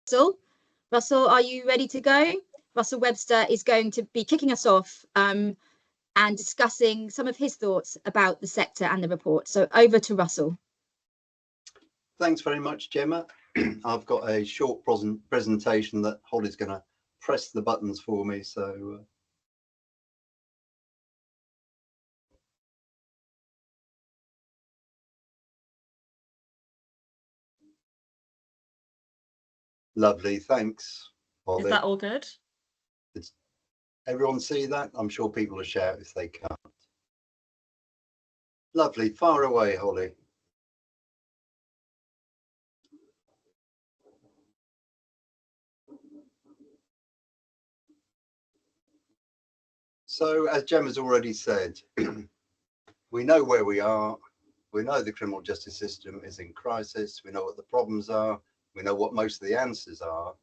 Russell. Russell, are you ready to go? Russell Webster is going to be kicking us off and discussing some of his thoughts about the sector and the report. So over to Russell. Thanks very much, Gemma. I've got a short presentation that Holly's going to press the buttons for me. So lovely, thanks, Holly. Is that all good? Everyone see that? I'm sure people will shout if they can't. Lovely, far away, Holly. So, as Gemma's already said, we know where we are. We know the criminal justice system is in crisis. We know what the problems are. We know what most of the answers are.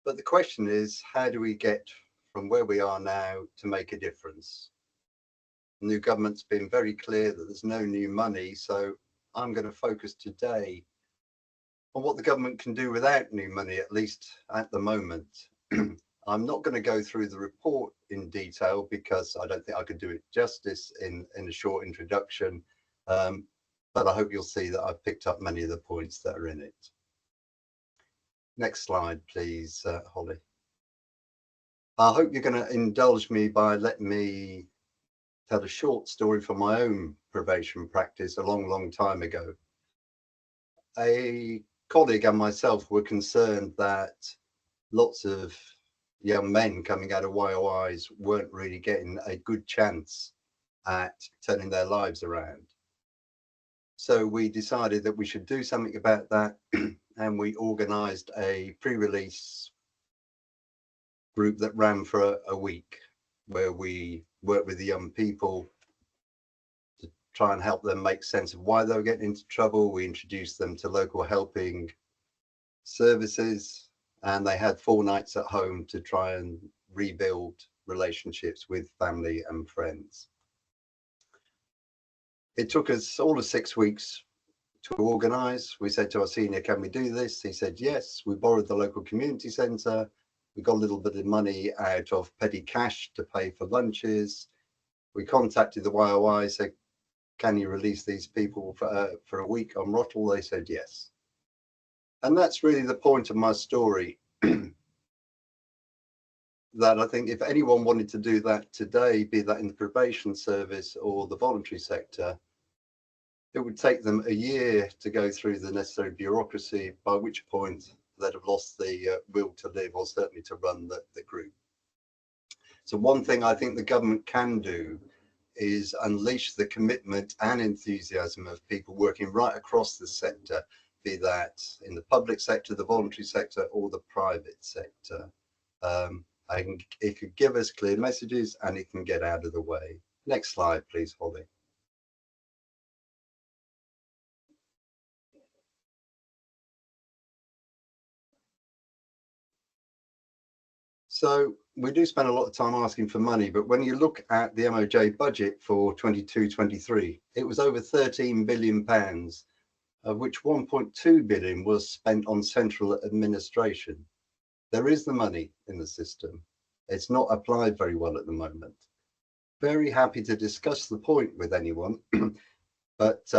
But the question is, how do we get from where we are now to make a difference? The new government's been very clear that there's no new money. So I'm going to focus today on what the government can do without new money, at least at the moment. I'm not going to go through the report in detail because I don't think I could do it justice in a short introduction. But I hope you'll see that I've picked up many of the points that are in it. Next slide, please, Holly. I hope you're going to indulge me by letting me tell a short story from my own probation practice a long time ago. A colleague and myself were concerned that lots of young men coming out of YOIs weren't really getting a good chance at turning their lives around. So we decided that we should do something about that, and we organised a pre-release group that ran for a week, where we worked with the young people to try and help them make sense of why they were getting into trouble. We introduced them to local helping services, and they had 4 nights at home to try and rebuild relationships with family and friends. It took us all of 6 weeks to organise. We said to our senior, can we do this? He said yes. We borrowed the local community centre. We got a little bit of money out of petty cash to pay for lunches. We contacted the YOI, said, can you release these people for a week on Rottle? They said yes. And that's really the point of my story. That I think if anyone wanted to do that today, be that in the probation service or the voluntary sector, it would take them a year to go through the necessary bureaucracy, by which point they'd have lost the will to live, or certainly to run the group. So one thing I think the government can do is unleash the commitment and enthusiasm of people working right across the sector, be that in the public sector, the voluntary sector, or the private sector. It could give us clear messages and it can get out of the way. Next slide, please, Holly. So we do spend a lot of time asking for money, but when you look at the MOJ budget for 22-23, it was over £13 billion, of which 1.2 billion was spent on central administration. There is the money in the system. It's not applied very well at the moment. Very happy to discuss the point with anyone, but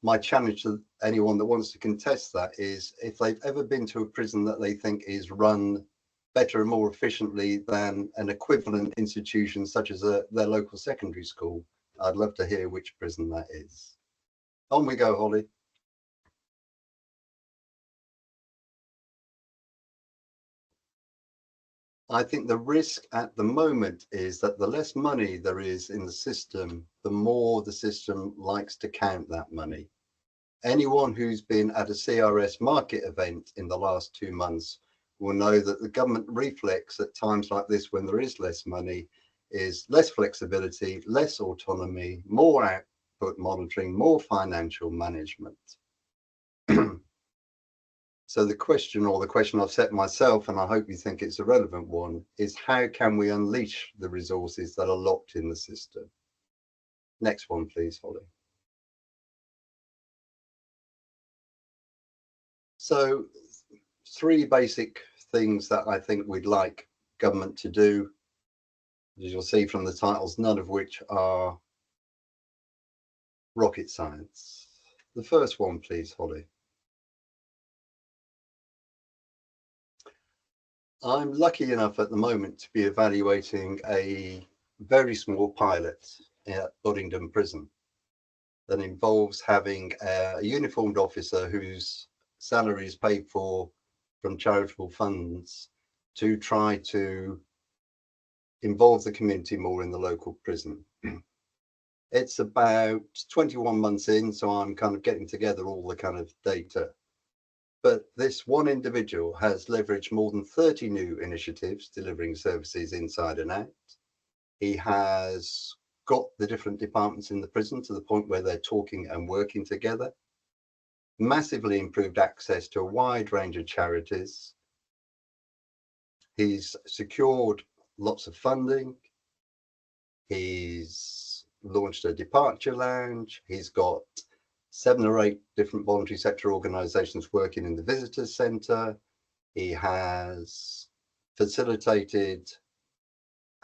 my challenge to anyone that wants to contest that is, if they've ever been to a prison that they think is run better and more efficiently than an equivalent institution such as their local secondary school, I'd love to hear which prison that is. On we go, Holly. I think the risk at the moment is that the less money there is in the system, the more the system likes to count that money. Anyone who's been at a CRS market event in the last 2 months will know that the government reflex at times like this, when there is less money, is less flexibility, less autonomy, more output monitoring, more financial management. So the question I've set myself, and I hope you think it's a relevant one, is how can we unleash the resources that are locked in the system? Next one, please, Holly. So three basic things that I think we'd like government to do. As you'll see from the titles, none of which are rocket science. The first one, please, Holly. I'm lucky enough at the moment to be evaluating a very small pilot at Boddington Prison that involves having a uniformed officer whose salary is paid for from charitable funds to try to involve the community more in the local prison. It's about 21 months in, so I'm kind of getting together all the kind of data. But this one individual has leveraged more than 30 new initiatives delivering services inside and out. He has got the different departments in the prison to the point where they're talking and working together, massively improved access to a wide range of charities. He's secured lots of funding. He's launched a departure lounge. He's got 7 or 8 different voluntary sector organisations working in the visitors centre. He has facilitated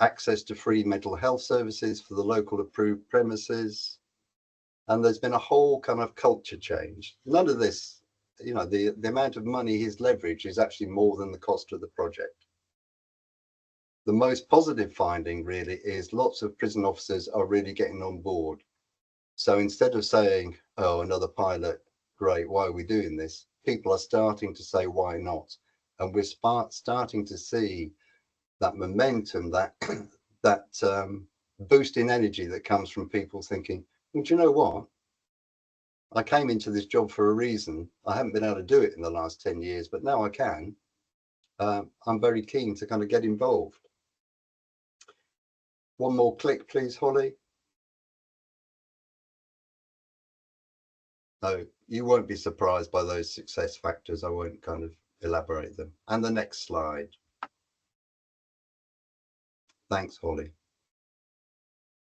access to free mental health services for the local approved premises. And there's been a whole kind of culture change. None of this, you know, the amount of money he's leveraged is actually more than the cost of the project. The most positive finding really is lots of prison officers are really getting on board. So instead of saying, oh, another pilot, great, why are we doing this? People are starting to say, why not? And we're starting to see that momentum, that boost in energy that comes from people thinking, well, do you know what? I came into this job for a reason. I haven't been able to do it in the last 10 years, but now I can. I'm very keen to kind of get involved. One more click, please, Holly. No, you won't be surprised by those success factors. I won't kind of elaborate them. And the next slide. Thanks, Holly.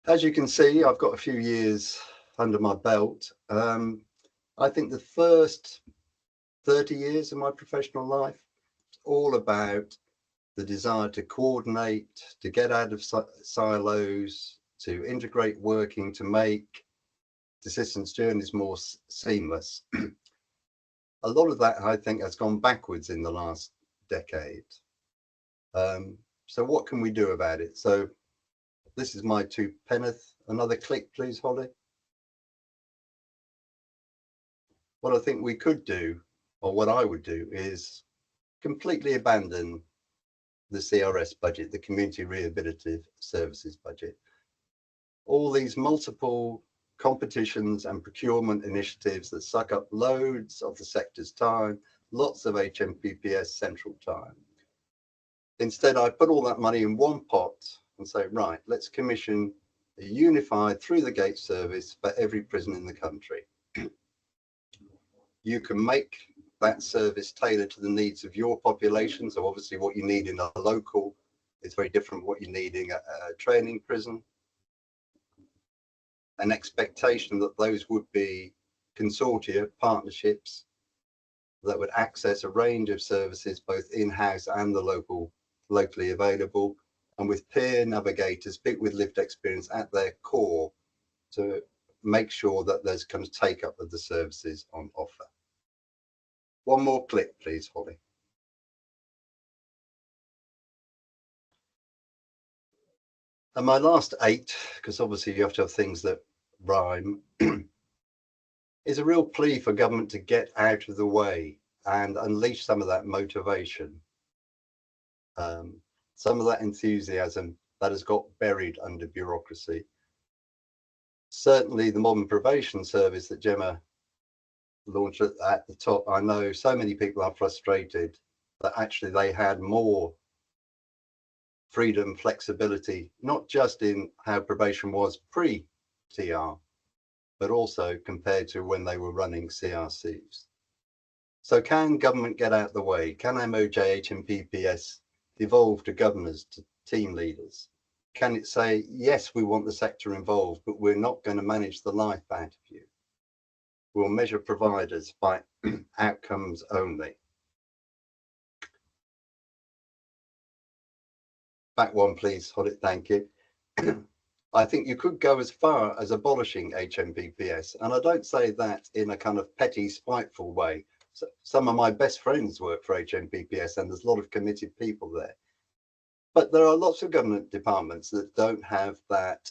As you can see, I've got a few years under my belt. I think the first 30 years of my professional life, all about the desire to coordinate, to get out of silos, to integrate working, to make assistance journeys more seamless. A lot of that, I think, has gone backwards in the last decade. So what can we do about it? So this is my 2 penneth. Another click, please, Holly. What I think we could do, or what I would do, is completely abandon the CRS budget, the Community Rehabilitative Services budget. All these multiple competitions and procurement initiatives that suck up loads of the sector's time, lots of HMPPS central time. Instead, I put all that money in one pot and say, right, let's commission a unified through the gate service for every prison in the country. You can make that service tailored to the needs of your population. So obviously what you need in a local is very different from what you need in a training prison. An expectation that those would be consortia, partnerships that would access a range of services, both in-house and the locally available, and with peer navigators, people with lived experience at their core to make sure that there's kind of take up of the services on offer. One more click, please, Holly. And my last 8, because obviously you have to have things that rhyme, is a real plea for government to get out of the way and unleash some of that motivation, some of that enthusiasm that has got buried under bureaucracy. Certainly the modern probation service that Gemma launched at the top, I know so many people are frustrated that actually they had more freedom, flexibility, not just in how probation was pre-TR, but also compared to when they were running CRCs. So can government get out the way? Can MOJ, HMPPS devolve to governors, to team leaders? Can it say, yes, we want the sector involved, but we're not going to manage the life out of you? We'll measure providers by outcomes only. Back one, please, Holly, thank you. I think you could go as far as abolishing HMPPS, and I don't say that in a kind of petty, spiteful way. So some of my best friends work for HMPPS, and there's a lot of committed people there. But there are lots of government departments that don't have that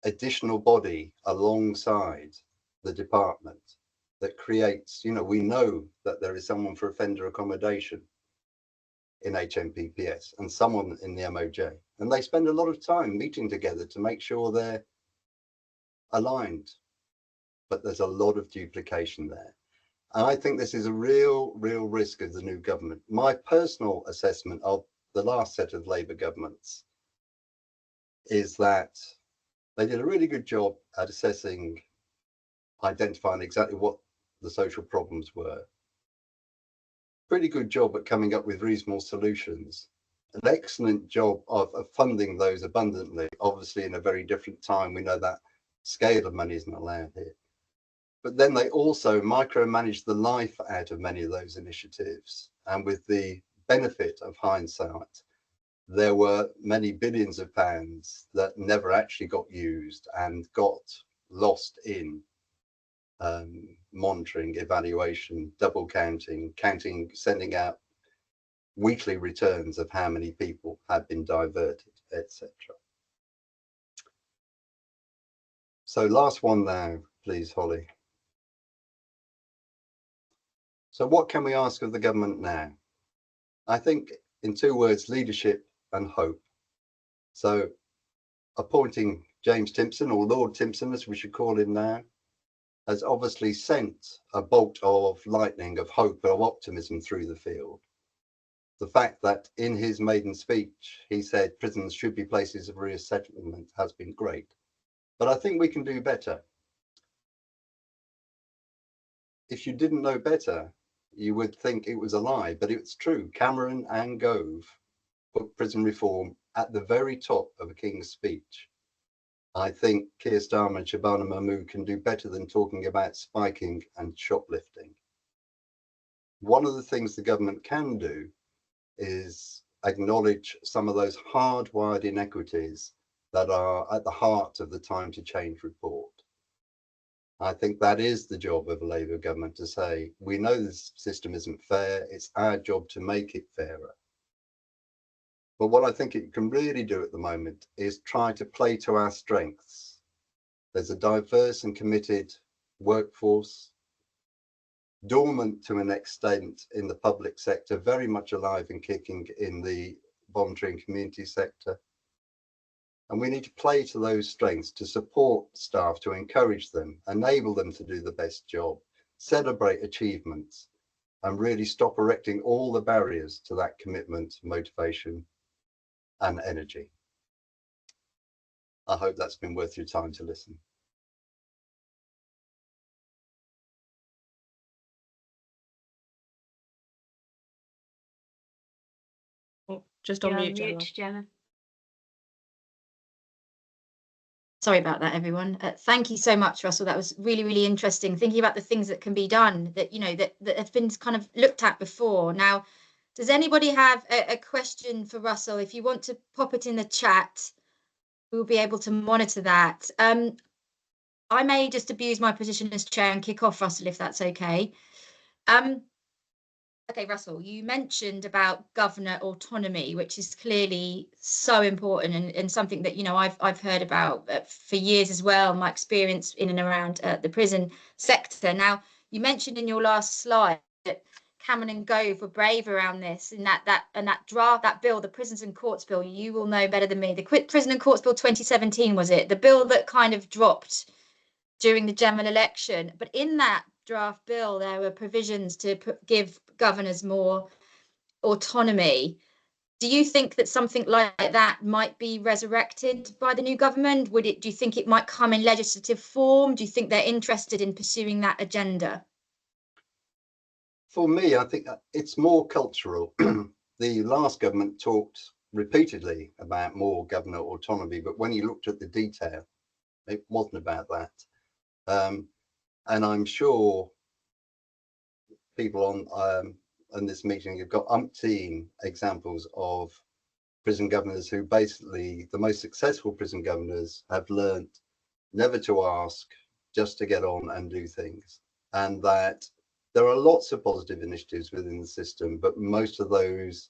additional body alongside the department that creates, you know, we know that there is someone for offender accommodation in HMPPS and someone in the MOJ, and they spend a lot of time meeting together to make sure they're aligned, but there's a lot of duplication there. And I think this is a real risk of the new government. My personal assessment of the last set of Labour governments is that they did a really good job at assessing, identifying exactly what the social problems were. Pretty good job at coming up with reasonable solutions. An excellent job of funding those abundantly, obviously in a very different time. We know that scale of money isn't allowed here. But then they also micromanaged the life out of many of those initiatives. And with the benefit of hindsight, there were many billions of pounds that never actually got used and got lost in monitoring, evaluation, double counting, sending out weekly returns of how many people had been diverted, etc. So last one now, please, Holly. So what can we ask of the government now? I think in two words, leadership and hope. So appointing James Timpson, or Lord Timpson as we should call him now, has obviously sent a bolt of lightning, of hope, of optimism through the field. The fact that in his maiden speech, he said prisons should be places of resettlement has been great. But I think we can do better. If you didn't know better, you would think it was a lie, but it's true. Cameron and Gove put prison reform at the very top of a King's speech. I think Keir Starmer and Shabana Mahmood can do better than talking about spiking and shoplifting. One of the things the government can do is acknowledge some of those hardwired inequities that are at the heart of the Time to Change report. I think that is the job of a Labour government, to say, we know this system isn't fair, it's our job to make it fairer. But what I think it can really do at the moment is try to play to our strengths. There's a diverse and committed workforce, dormant to an extent in the public sector, very much alive and kicking in the voluntary and community sector. And we need to play to those strengths to support staff, to encourage them, enable them to do the best job, celebrate achievements, and really stop erecting all the barriers to that commitment, motivation, and energy. I hope that's been worth your time to listen. Oh, just on mute, Gemma. Sorry about that, everyone. Thank you so much, Russell. That was really interesting. Thinking about the things that can be done that, you know, that have been kind of looked at before. Now, does anybody have a question for Russell? If you want to pop it in the chat, we'll be able to monitor that. I may just abuse my position as chair and kick off, Russell, if that's okay. Okay, Russell, you mentioned about governor autonomy, which is clearly so important and something that, you know, I've heard about for years as well, my experience in and around the prison sector. Now, you mentioned in your last slide that Cameron and Gove were brave around this, and that draft, that bill, the Prisons and Courts Bill, you will know better than me. The Prison and Courts Bill 2017, was it? The bill that kind of dropped during the general election. But in that draft bill, there were provisions to give governors more autonomy. Do you think that something like that might be resurrected by the new government? Do you think it might come in legislative form? Do you think they're interested in pursuing that agenda? For me, I think it's more cultural. The last government talked repeatedly about more governor autonomy, but when you looked at the detail, it wasn't about that. And I'm sure people on this meeting have got umpteen examples of prison governors who basically, the most successful prison governors have learnt never to ask, just to get on and do things. And that there are lots of positive initiatives within the system, but most of those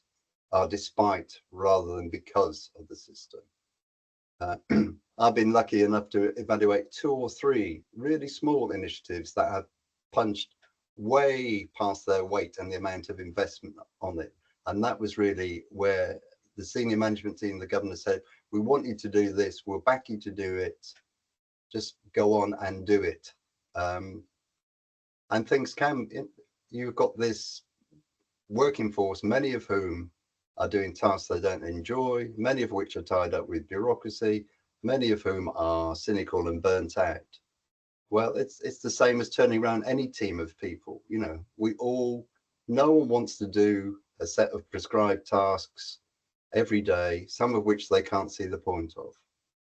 are despite rather than because of the system. I've been lucky enough to evaluate 2 or 3 really small initiatives that have punched way past their weight and the amount of investment on it. And that was really where the senior management team, the governor said, we want you to do this, we'll back you to do it, just go on and do it. And things can, you've got this working force, many of whom are doing tasks they don't enjoy, many of which are tied up with bureaucracy, many of whom are cynical and burnt out. Well, it's the same as turning around any team of people. You know, no one wants to do a set of prescribed tasks every day, some of which they can't see the point of.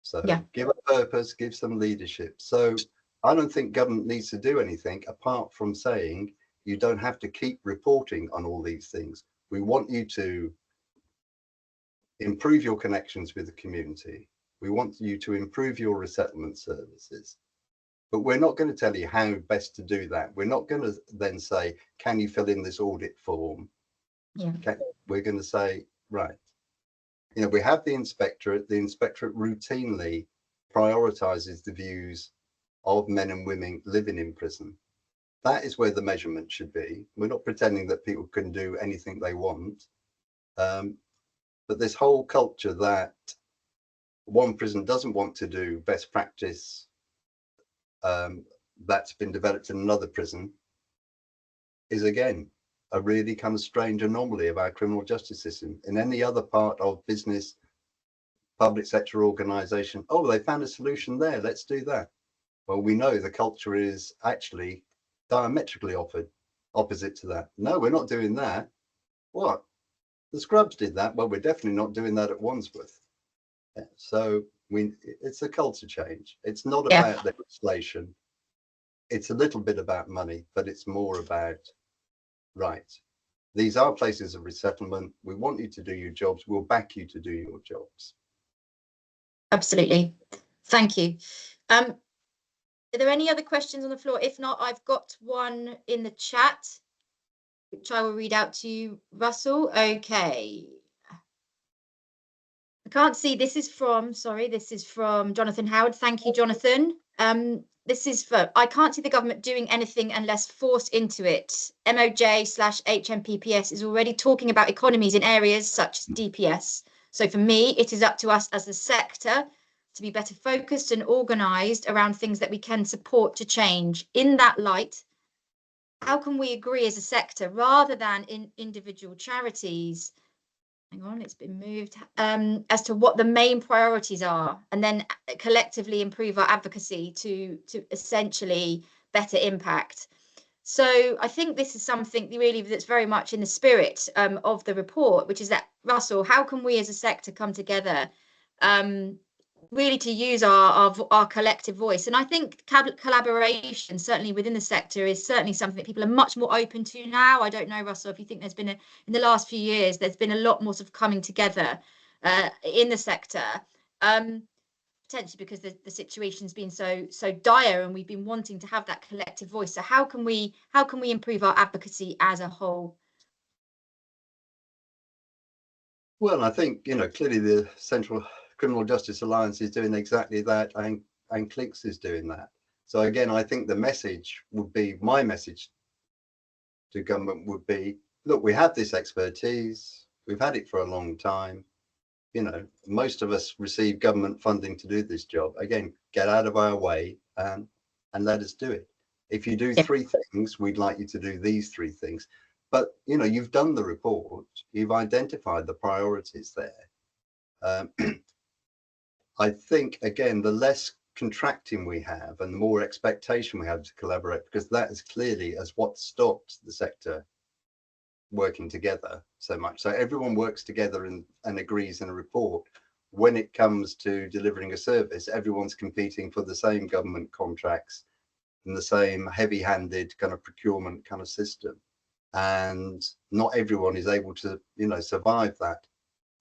So yeah. Give a purpose, give some leadership. So I don't think government needs to do anything apart from saying you don't have to keep reporting on all these things. We want you to improve your connections with the community. We want you to improve your resettlement services. But we're not going to tell you how best to do that. We're not going to then say, can you fill in this audit form? Yeah. We're going to say, right, you know, we have the inspectorate. The inspectorate routinely prioritizes the views of men and women living in prison. That is where the measurement should be. We're not pretending that people can do anything they want. But this whole culture that one prison doesn't want to do best practice that's been developed in another prison is, again, a really kind of strange anomaly of our criminal justice system. In any other part of business, public sector organization, oh, they found a solution there, let's do that. Well, we know the culture is actually diametrically opposite to that. No, we're not doing that. What? The Scrubs did that. Well, we're definitely not doing that at Wandsworth. Yeah, so it's a culture change. It's not about legislation. It's a little bit about money, but it's more about, right, these are places of resettlement. We want you to do your jobs. We'll back you to do your jobs. Absolutely. Thank you. Are there any other questions on the floor? If not, I've got one in the chat, which I will read out to you, Russell. Okay. I can't see. This is from Jonathan Howard. Thank you, Jonathan. This is for, I can't see the government doing anything unless forced into it. MOJ/HMPPS is already talking about economies in areas such as DPS. So for me, it is up to us as a sector to be better focused and organised around things that we can support to change. In that light, how can we agree as a sector rather than in individual charities? Hang on, it's been moved, as to what the main priorities are, and then collectively improve our advocacy to essentially better impact. So I think this is something really that's very much in the spirit of the report, which is that, Russell, how can we as a sector come together really to use our collective voice? And I think collaboration, certainly within the sector, is certainly something that people are much more open to now. I don't know, Russell, if you think there's been in the last few years, there's been a lot more sort of coming together in the sector, potentially because the situation's been so dire, and we've been wanting to have that collective voice. So how can we improve our advocacy as a whole? Well, I think, you know, clearly the Central Criminal Justice Alliance is doing exactly that, and Clinks is doing that. So again, I think the message would be, my message to government would be, look, we have this expertise, we've had it for a long time. You know, most of us receive government funding to do this job. Again, get out of our way and let us do it. If you do 3 things, we'd like you to do these 3 things. But, you know, you've done the report, you've identified the priorities there. I think, again, the less contracting we have and the more expectation we have to collaborate, because that is clearly as what stopped the sector working together so much. So everyone works together and agrees in a report. When it comes to delivering a service, everyone's competing for the same government contracts and the same heavy-handed kind of procurement kind of system. And not everyone is able to, you know, survive that.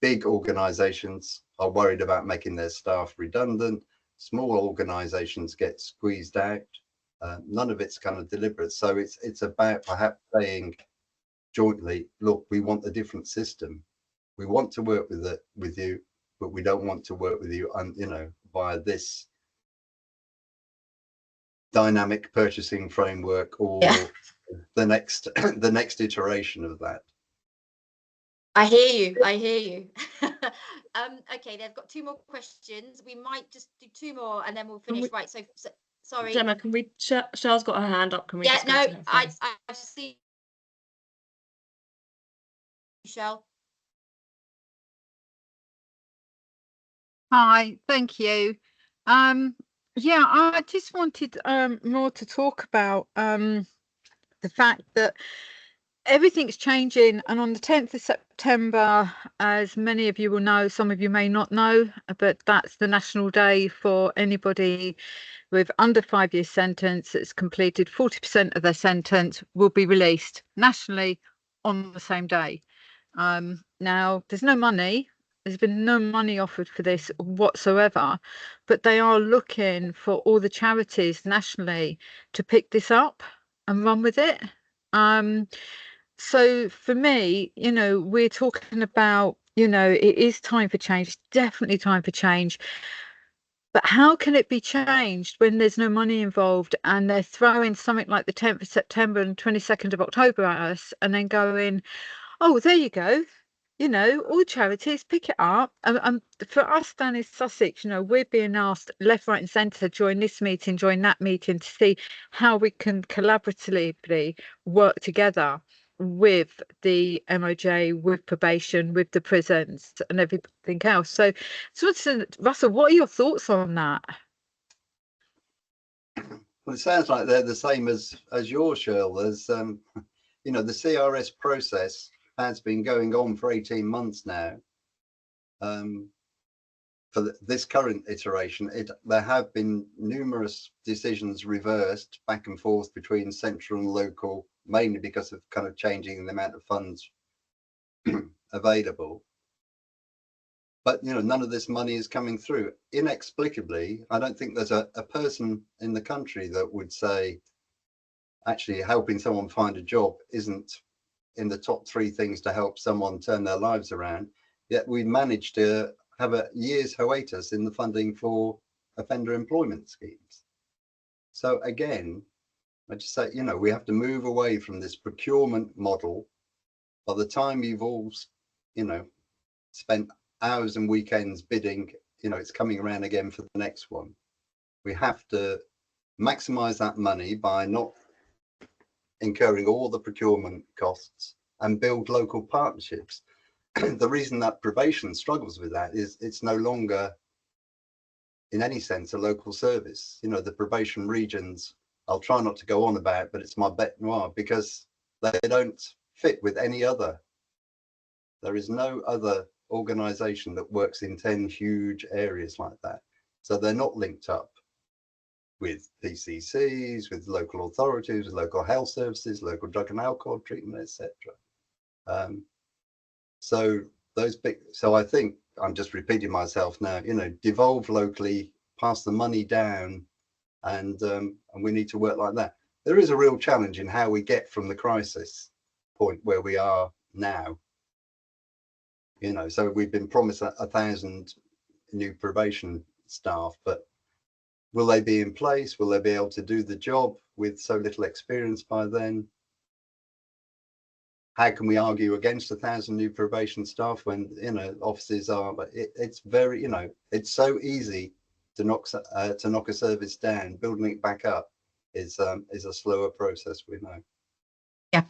big organizations are worried about making their staff redundant. Small organizations get squeezed out. None of it's kind of deliberate. So it's about perhaps saying jointly, look, we want a different system. We want to work with you, but we don't want to work with you via this dynamic purchasing framework or the next iteration of that. I hear you. Okay, they've got 2 more questions. We might just do 2 more and then we'll finish. Right, so sorry, Gemma, can we Cheryl's got her hand up, can we just no, I see Cheryl. Hi, thank you. Yeah, I just wanted more to talk about the fact that everything's changing, and on the 10th of September, as many of you will know, some of you may not know, but that's the national day for anybody with under 5 years sentence that's completed 40% of their sentence will be released nationally on the same day. Now, there's no money. There's been no money offered for this whatsoever, but they are looking for all the charities nationally to pick this up and run with it. So for me, we're talking about, it is time for change, definitely time for change. But how can it be changed when there's no money involved and they're throwing something like the 10th of September and 22nd of October at us and then going, oh, there you go. All charities pick it up. And for us down in Sussex, we're being asked left, right and centre, join this meeting, join that meeting to see how we can collaboratively work together with the MOJ, with probation, with the prisons and everything else. So Russell, what are your thoughts on that? Well, it sounds like they're the same as yours, Cheryl. There's the CRS process has been going on for 18 months now. For this current iteration, there have been numerous decisions reversed back and forth between central and local, mainly because of kind of changing the amount of funds available. But none of this money is coming through inexplicably. I don't think there's a person in the country that would say actually helping someone find a job isn't in the top 3 things to help someone turn their lives around. Yet we managed to have a year's hiatus in the funding for offender employment schemes. So again, I just say, we have to move away from this procurement model. By the time you've all, spent hours and weekends bidding, it's coming around again for the next one. We have to maximize that money by not incurring all the procurement costs and build local partnerships. The reason that probation struggles with that is it's no longer in any sense a local service. The probation regions, I'll try not to go on about, but it's my bête noire because they don't fit with any other. There is no other organization that works in 10 huge areas like that. So they're not linked up with PCCs, with local authorities, with local health services, local drug and alcohol treatment, etc. So I think I'm just repeating myself now. Devolve locally, pass the money down, and we need to work like that. There is a real challenge in how we get from the crisis point where we are now. So we've been promised 1,000 new probation staff, but will they be in place? Will they be able to do the job with so little experience by then? How can we argue against 1,000 new probation staff when offices are? But it's very it's so easy to knock a service down. Building it back up is a slower process, we know. Yeah.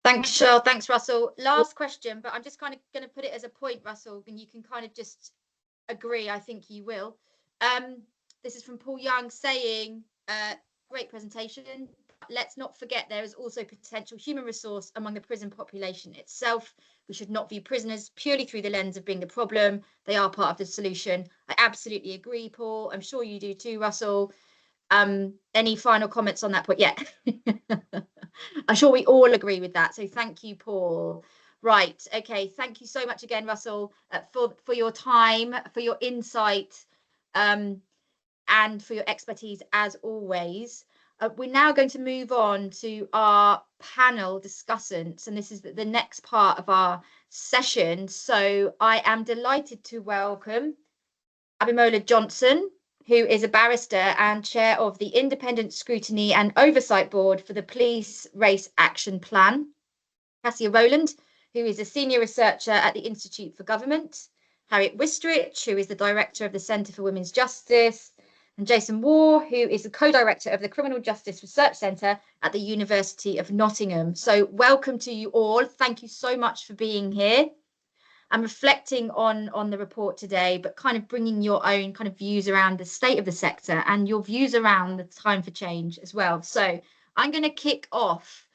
Thanks, Cheryl. Thanks, Russell. Last question, but I'm just kind of going to put it as a point, Russell, and you can kind of just agree. I think you will. This is from Paul Young saying, great presentation. Let's not forget there is also potential human resource among the prison population itself. We should not view prisoners purely through the lens of being the problem. They are part of the solution. I absolutely agree, Paul. I'm sure you do too, Russell. Any final comments on that point? Yeah. I'm sure we all agree with that. So thank you, Paul. Right. Okay. Thank you so much again, Russell, for your time, for your insight, and for your expertise as always. We're now going to move on to our panel discussants, and this is the next part of our session. So I am delighted to welcome Abimbola Johnson, who is a barrister and chair of the Independent Scrutiny and Oversight Board for the Police Race Action Plan. Cassia Rowland, who is a senior researcher at the Institute for Government. Harriet Wistrich, who is the director of the Centre for Women's Justice. And Jason Warr, who is the co-director of the Criminal Justice Research Centre at the University of Nottingham. So welcome to you all. Thank you so much for being here. I'm reflecting on the report today, but kind of bringing your own kind of views around the state of the sector and your views around the time for change as well. So I'm going to kick off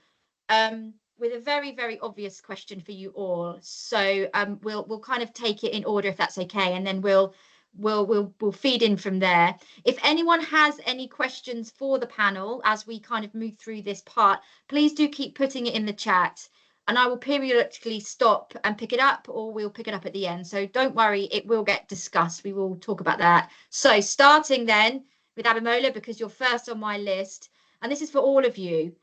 with a very, very obvious question for you all. So we'll kind of take it in order, if that's okay, and then we'll feed in from there. If anyone has any questions for the panel as we kind of move through this part, please do keep putting it in the chat, and I will periodically stop and pick it up, or we'll pick it up at the end. So don't worry, it will get discussed. We will talk about that. So starting then with Abimbola, because you're first on my list, and this is for all of you.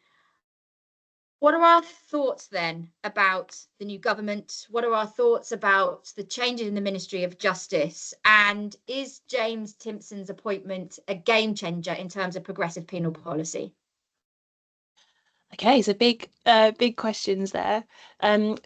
What are our thoughts then about the new government? What are our thoughts about the changes in the Ministry of Justice? And is James Timpson's appointment a game changer in terms of progressive penal policy? Okay, so big questions there.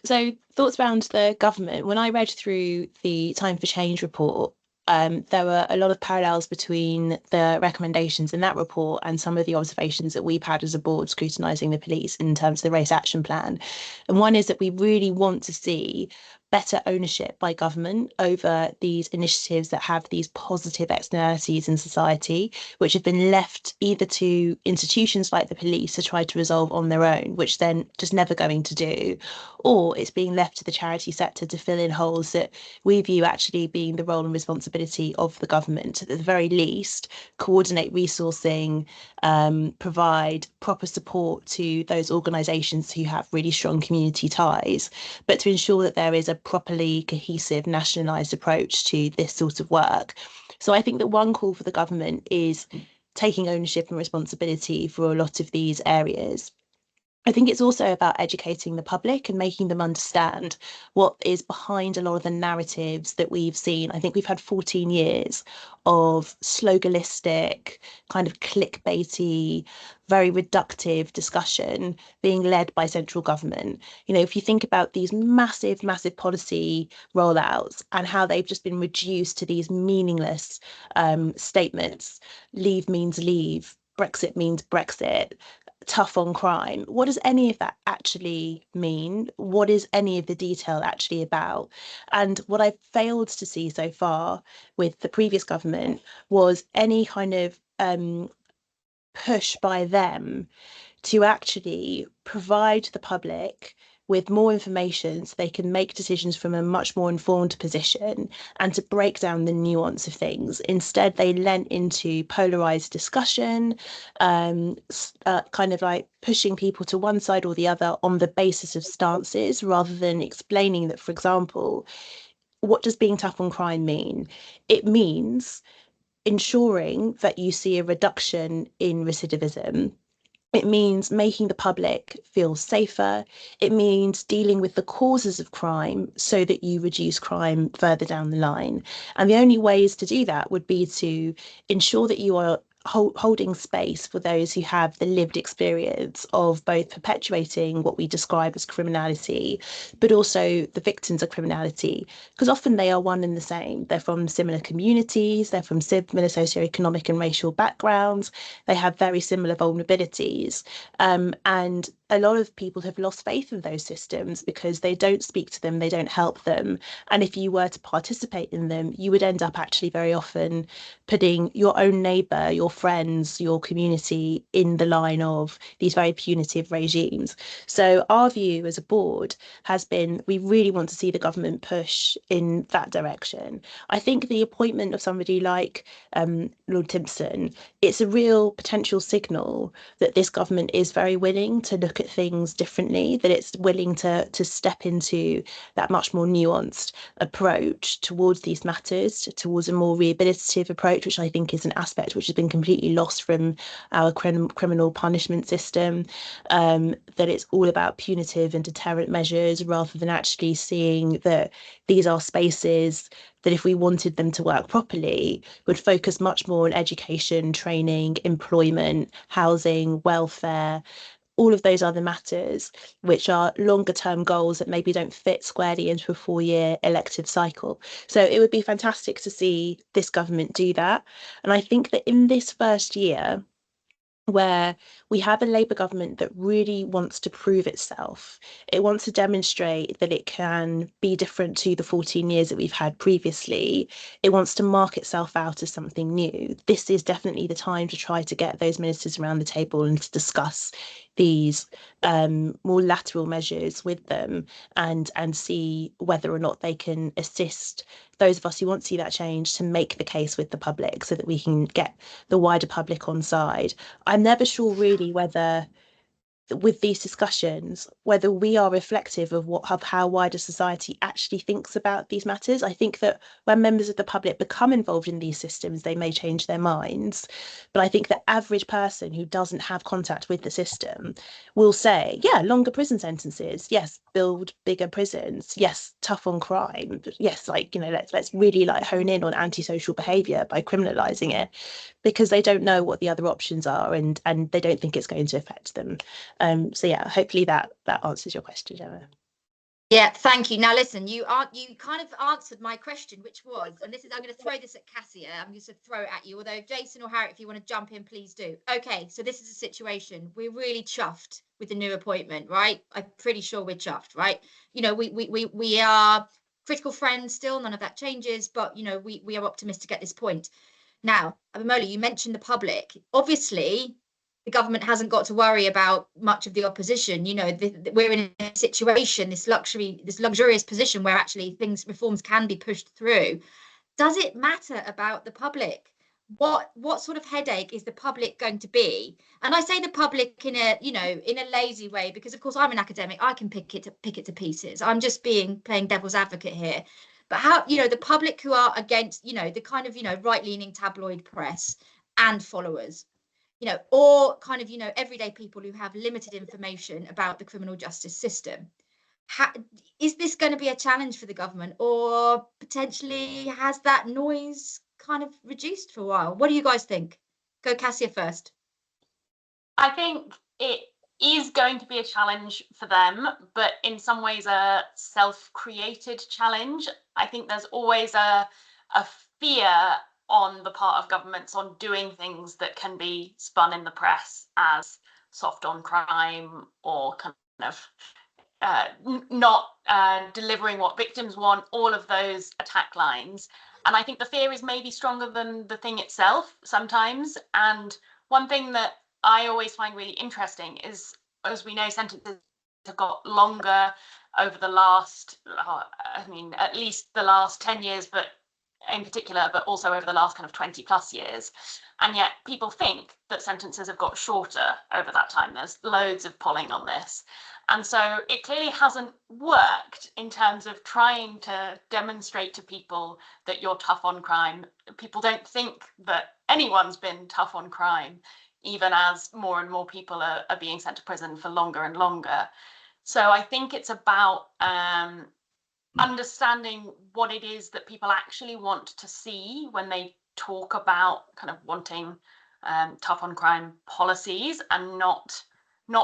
So thoughts around the government. When I read through the Time for Change report, there were a lot of parallels between the recommendations in that report and some of the observations that we've had as a board scrutinising the police in terms of the race action plan. And one is that we really want to see better ownership by government over these initiatives that have these positive externalities in society, which have been left either to institutions like the police to try to resolve on their own, which then just never going to do, or it's being left to the charity sector to fill in holes that we view actually being the role and responsibility of the government. At the very least, coordinate resourcing, provide proper support to those organisations who have really strong community ties, but to ensure that there is a properly cohesive nationalised approach to this sort of work. So I think that one call for the government is taking ownership and responsibility for a lot of these areas. I think it's also about educating the public and making them understand what is behind a lot of the narratives that we've seen. I think we've had 14 years of sloganistic, kind of clickbaity, very reductive discussion being led by central government. You know, if you think about these massive, massive policy rollouts and how they've just been reduced to these meaningless statements, leave means leave, Brexit means Brexit, tough on crime. What does any of that actually mean? What is any of the detail actually about? And what I've failed to see so far with the previous government was any kind of push by them to actually provide the public with more information so they can make decisions from a much more informed position and to break down the nuance of things. Instead, they lent into polarized discussion, kind of like pushing people to one side or the other on the basis of stances rather than explaining that, for example, what does being tough on crime mean? It means ensuring that you see a reduction in recidivism. It means making the public feel safer. It means dealing with the causes of crime so that you reduce crime further down the line. And the only ways to do that would be to ensure that you are holding space for those who have the lived experience of both perpetuating what we describe as criminality, but also the victims of criminality, because often they are one and the same. They're from similar communities, they're from similar socioeconomic and racial backgrounds, they have very similar vulnerabilities. And a lot of people have lost faith in those systems because they don't speak to them, they don't help them. And if you were to participate in them, you would end up actually very often putting your own neighbour, your friends, your community in the line of these very punitive regimes. So our view as a board has been, we really want to see the government push in that direction. I think the appointment of somebody like Lord Timpson, it's a real potential signal that this government is very willing to look look at things differently, that it's willing to step into that much more nuanced approach towards these matters, towards a more rehabilitative approach, which I think is an aspect which has been completely lost from our criminal punishment system, that it's all about punitive and deterrent measures rather than actually seeing that these are spaces that, if we wanted them to work properly, would focus much more on education, training, employment, housing, welfare, all of those other matters, which are longer term goals that maybe don't fit squarely into a 4-year elective cycle. So it would be fantastic to see this government do that. And I think that in this first year, where we have a Labour government that really wants to prove itself. It wants to demonstrate that it can be different to the 14 years that we've had previously. It wants to mark itself out as something new. This is definitely the time to try to get those ministers around the table and to discuss these more lateral measures with them and see whether or not they can assist those of us who want to see that change to make the case with the public so that we can get the wider public on side. I'm never sure really whether with these discussions, whether we are reflective of how wider society actually thinks about these matters. I think that when members of the public become involved in these systems, they may change their minds. But I think the average person who doesn't have contact with the system will say, yeah, longer prison sentences. Yes, build bigger prisons. Yes, tough on crime. Yes, let's really hone in on antisocial behaviour by criminalising it, because they don't know what the other options are and they don't think it's going to affect them. So yeah, hopefully that answers your question, Gemma. Yeah, thank you. Now listen, you kind of answered my question, which was, and this is, I'm going to throw this at Cassia. I'm going to throw it at you. Although Jason or Harriet, if you want to jump in, please do. Okay, so this is a situation. We're really chuffed with the new appointment, right? I'm pretty sure we're chuffed, right? We are critical friends still. None of that changes, but we are optimistic at this point. Now, Abimbola, you mentioned the public. Obviously, the government hasn't got to worry about much of the opposition. We're in a situation, this luxurious position where actually reforms can be pushed through. Does it matter about the public? What sort of headache is the public going to be? And I say the public in a lazy way, because of course I'm an academic. I can pick it to pieces. I'm just playing devil's advocate here. But how, the public who are against, the kind of, right-leaning tabloid press and followers, or kind of, everyday people who have limited information about the criminal justice system. Is this going to be a challenge for the government, or potentially has that noise kind of reduced for a while? What do you guys think? Go Cassia first. I think it is going to be a challenge for them, but in some ways a self-created challenge. I think there's always a fear on the part of governments on doing things that can be spun in the press as soft on crime or kind of not delivering what victims want, all of those attack lines. And I think the fear is maybe stronger than the thing itself sometimes. And one thing that I always find really interesting is, as we know, sentences have got longer over the last, at least the last 10 years, but in particular, but also over the last kind of 20 plus years. And yet people think that sentences have got shorter over that time. There's loads of polling on this. And so it clearly hasn't worked in terms of trying to demonstrate to people that you're tough on crime. People don't think that anyone's been tough on crime, even as more and more people are being sent to prison for longer and longer. So I think it's about understanding what it is that people actually want to see when they talk about kind of wanting tough on crime policies, and not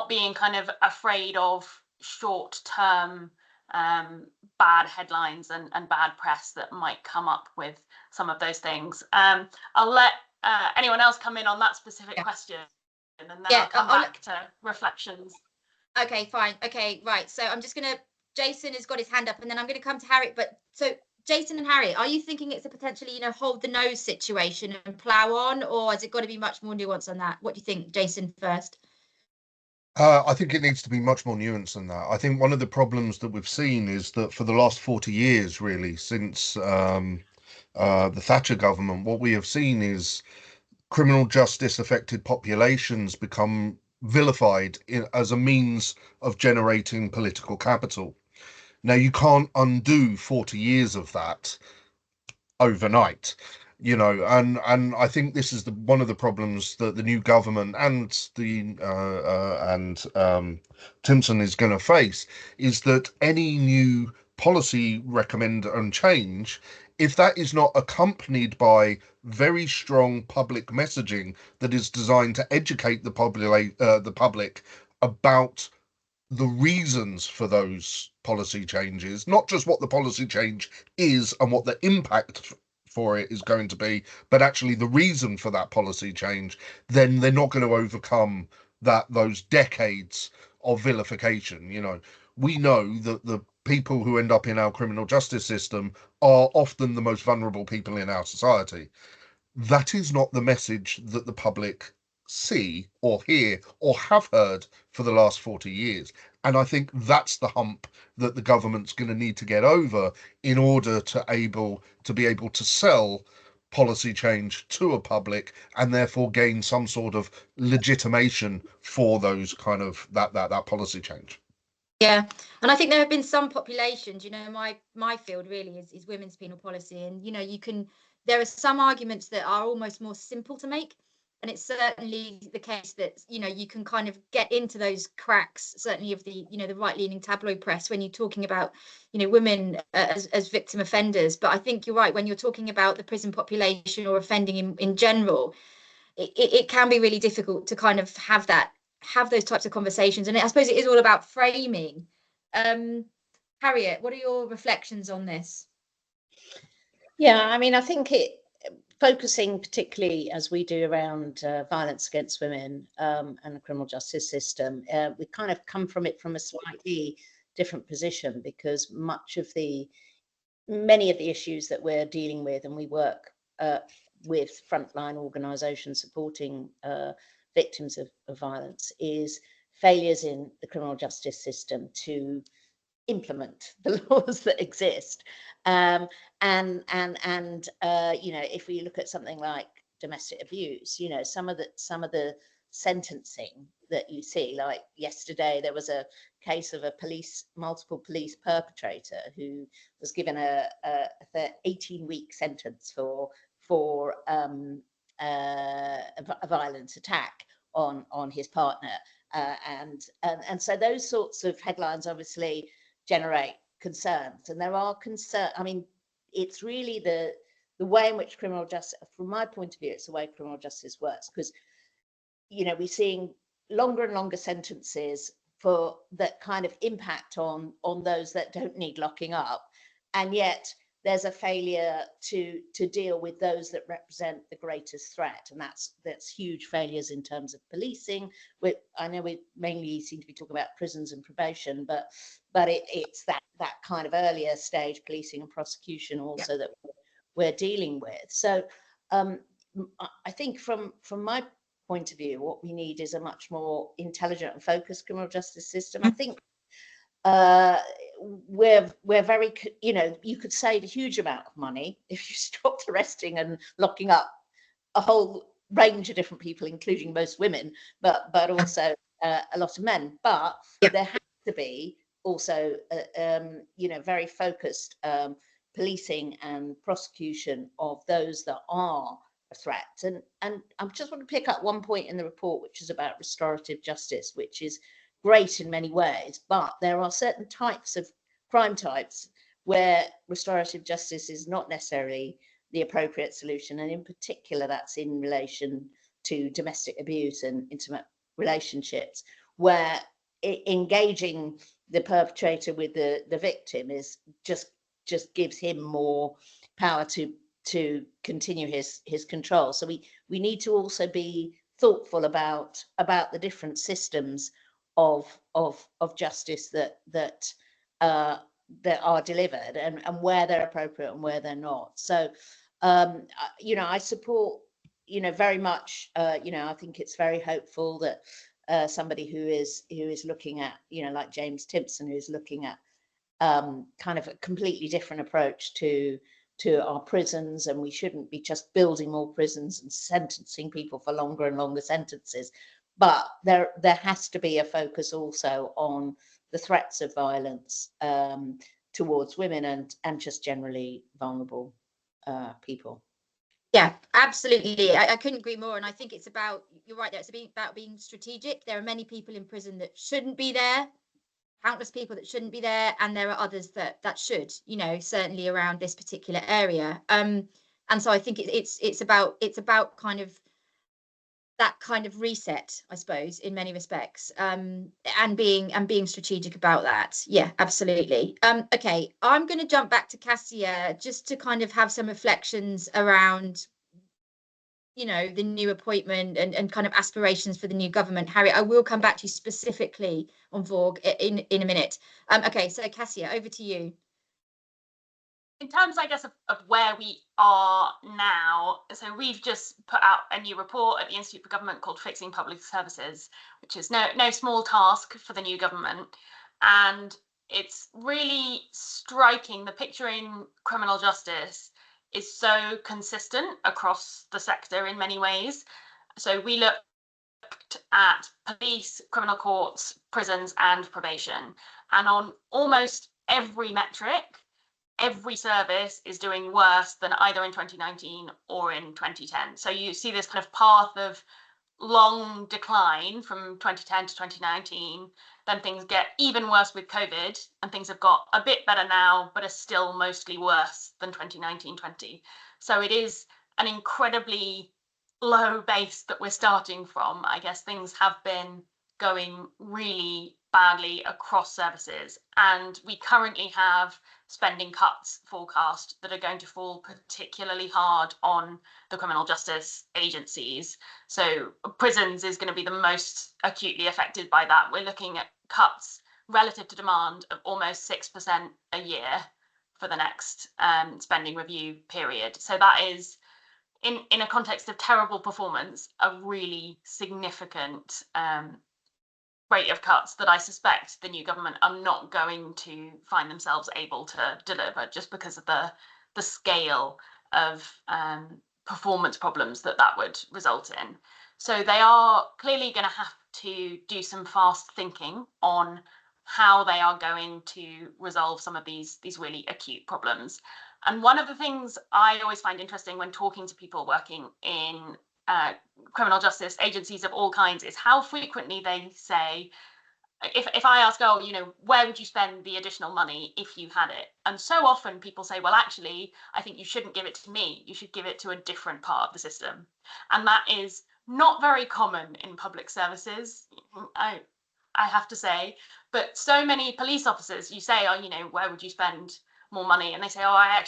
being kind of afraid of short-term bad headlines and bad press that might come up with some of those things. I'll let anyone else come in on that specific question, and then I'll come back to reflections. Okay, fine. Okay, right. So I'm just going to, Jason has got his hand up, and then I'm going to come to Harriet. But so Jason and Harriet, are you thinking it's a potentially, hold the nose situation and plow on, or has it got to be much more nuanced on that? What do you think, Jason, first? I think it needs to be much more nuanced than that. I think one of the problems that we've seen is that for the last 40 years, really, since the Thatcher government, what we have seen is criminal justice affected populations become vilified as a means of generating political capital. Now, you can't undo 40 years of that overnight, and I think this is one of the problems that the new government and the Timpson is going to face, is that any new policy recommend and change, if that is not accompanied by very strong public messaging that is designed to educate the public about the reasons for those policy changes, not just what the policy change is and what the impact for it is going to be, but actually the reason for that policy change, then they're not going to overcome those decades of vilification. We know that the people who end up in our criminal justice system are often the most vulnerable people in our society. That is not the message that the public see or hear or have heard for the last 40 years. And I think that's the hump that the government's going to need to get over in order to be able to sell policy change to a public, and therefore gain some sort of legitimation for those kind of that policy change. Yeah, and I think there have been some populations, my field really is women's penal policy, and there are some arguments that are almost more simple to make, and it's certainly the case that you can kind of get into those cracks, certainly of the the right-leaning tabloid press, when you're talking about women as victim offenders. But I think you're right, when you're talking about the prison population or offending in general, it can be really difficult to kind of have those types of conversations, and I suppose it is all about framing. Harriet, what are your reflections on this? Yeah, I mean, I think focusing particularly as we do around violence against women and the criminal justice system, we kind of come from it from a slightly different position, because many of the issues that we're dealing with, and we work with frontline organisations supporting victims of violence, is failures in the criminal justice system to implement the laws that exist. And if we look at something like domestic abuse, some of the sentencing that you see, like yesterday there was a case of a multiple police perpetrator who was given a 18-week sentence for a violent attack on his partner, and so those sorts of headlines obviously generate concerns, and there are concerns. I mean, it's really the way in which criminal justice, from my point of view, it's the way criminal justice works, because we're seeing longer and longer sentences for that kind of impact on those that don't need locking up, and yet there's a failure to deal with those that represent the greatest threat, and that's huge failures in terms of policing. I know we mainly seem to be talking about prisons and probation, but it's that kind of earlier stage policing and prosecution also that we're dealing with. So I think from my point of view, what we need is a much more intelligent and focused criminal justice system. I think we're very, you could save a huge amount of money if you stopped arresting and locking up a whole range of different people, including most women, but also a lot of men. But there has to be also very focused policing and prosecution of those that are a threat. And I just want to pick up one point in the report, which is about restorative justice, which is great in many ways, but there are certain types of crime types where restorative justice is not necessarily the appropriate solution, and in particular that's in relation to domestic abuse and intimate relationships, where engaging the perpetrator with the victim is just gives him more power to continue his control. So we need to also be thoughtful about the different systems of justice that are delivered, and where they're appropriate and where they're not. So I support very much. I think it's very hopeful that somebody who is looking at like James Timpson, who's looking at kind of a completely different approach to our prisons, and we shouldn't be just building more prisons and sentencing people for longer and longer sentences, But there has to be a focus also on the threats of violence towards women and just generally vulnerable people. Yeah, absolutely. I couldn't agree more. And I think it's about, you're right there, it's about being strategic. There are many people in prison that shouldn't be there, countless people that shouldn't be there, and there are others that should, you know, certainly around this particular area. And so I think it's about kind of that kind of reset, I suppose, in many respects, and being strategic about that. Yeah, absolutely. Okay, I'm going to jump back to Cassia just to kind of have some reflections around, you know, the new appointment and kind of aspirations for the new government. Harriet, I will come back to you specifically on Warr in a minute. Okay, so Cassia, over to you. In terms, I guess, of where we are now, so we've just put out a new report at the Institute for Government called Fixing Public Services, which is no small task for the new government. And it's really striking. The picture in criminal justice is so consistent across the sector in many ways. So we looked at police, criminal courts, prisons, and probation. And on almost every metric, every service is doing worse than either in 2019 or in 2010. So you see this kind of path of long decline from 2010 to 2019. Then things get even worse with COVID, and things have got a bit better now, but are still mostly worse than 2019-20. So it is an incredibly low base that we're starting from. I guess things have been going really badly across services, and we currently have spending cuts forecast that are going to fall particularly hard on the criminal justice agencies. So prisons is going to be the most acutely affected by that. We're looking at cuts relative to demand of almost 6% a year for the next spending review period. So that is, in a context of terrible performance, a really significant rate of cuts that I suspect the new government are not going to find themselves able to deliver, just because of the scale of performance problems that would result in. So they are clearly going to have to do some fast thinking on how they are going to resolve some of these really acute problems. And one of the things I always find interesting when talking to people working in criminal justice agencies of all kinds is how frequently they say, if I ask, oh, you know, where would you spend the additional money if you had it? And so often people say, well, actually, I think you shouldn't give it to me. You should give it to a different part of the system. And that is not very common in public services, I have to say. But so many police officers, you say, oh, you know, where would you spend more money? And they say, oh, I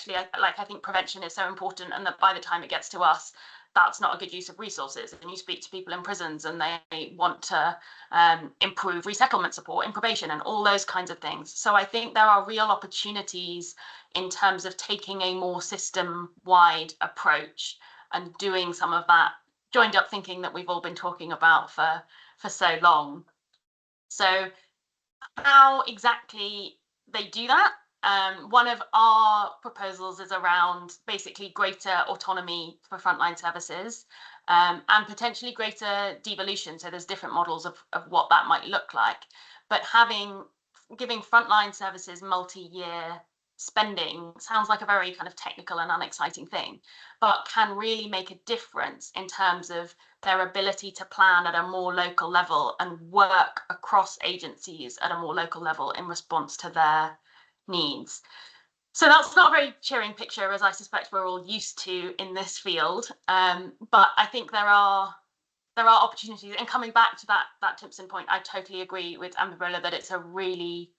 think prevention is so important, and that by the time it gets to us, that's not a good use of resources. And you speak to people in prisons and they want to improve resettlement support in probation and all those kinds of things. So I think there are real opportunities in terms of taking a more system-wide approach and doing some of that joined up thinking that we've all been talking about for so long. So how exactly they do that? One of our proposals is around basically greater autonomy for frontline services and potentially greater devolution. So there's different models of what that might look like. But giving frontline services multi-year spending sounds like a very kind of technical and unexciting thing, but can really make a difference in terms of their ability to plan at a more local level and work across agencies at a more local level in response to their needs. So that's not a very cheering picture, as I suspect we're all used to in this field. But I think there are opportunities. And coming back to that Timpson point, I totally agree with Abimbola that it's a really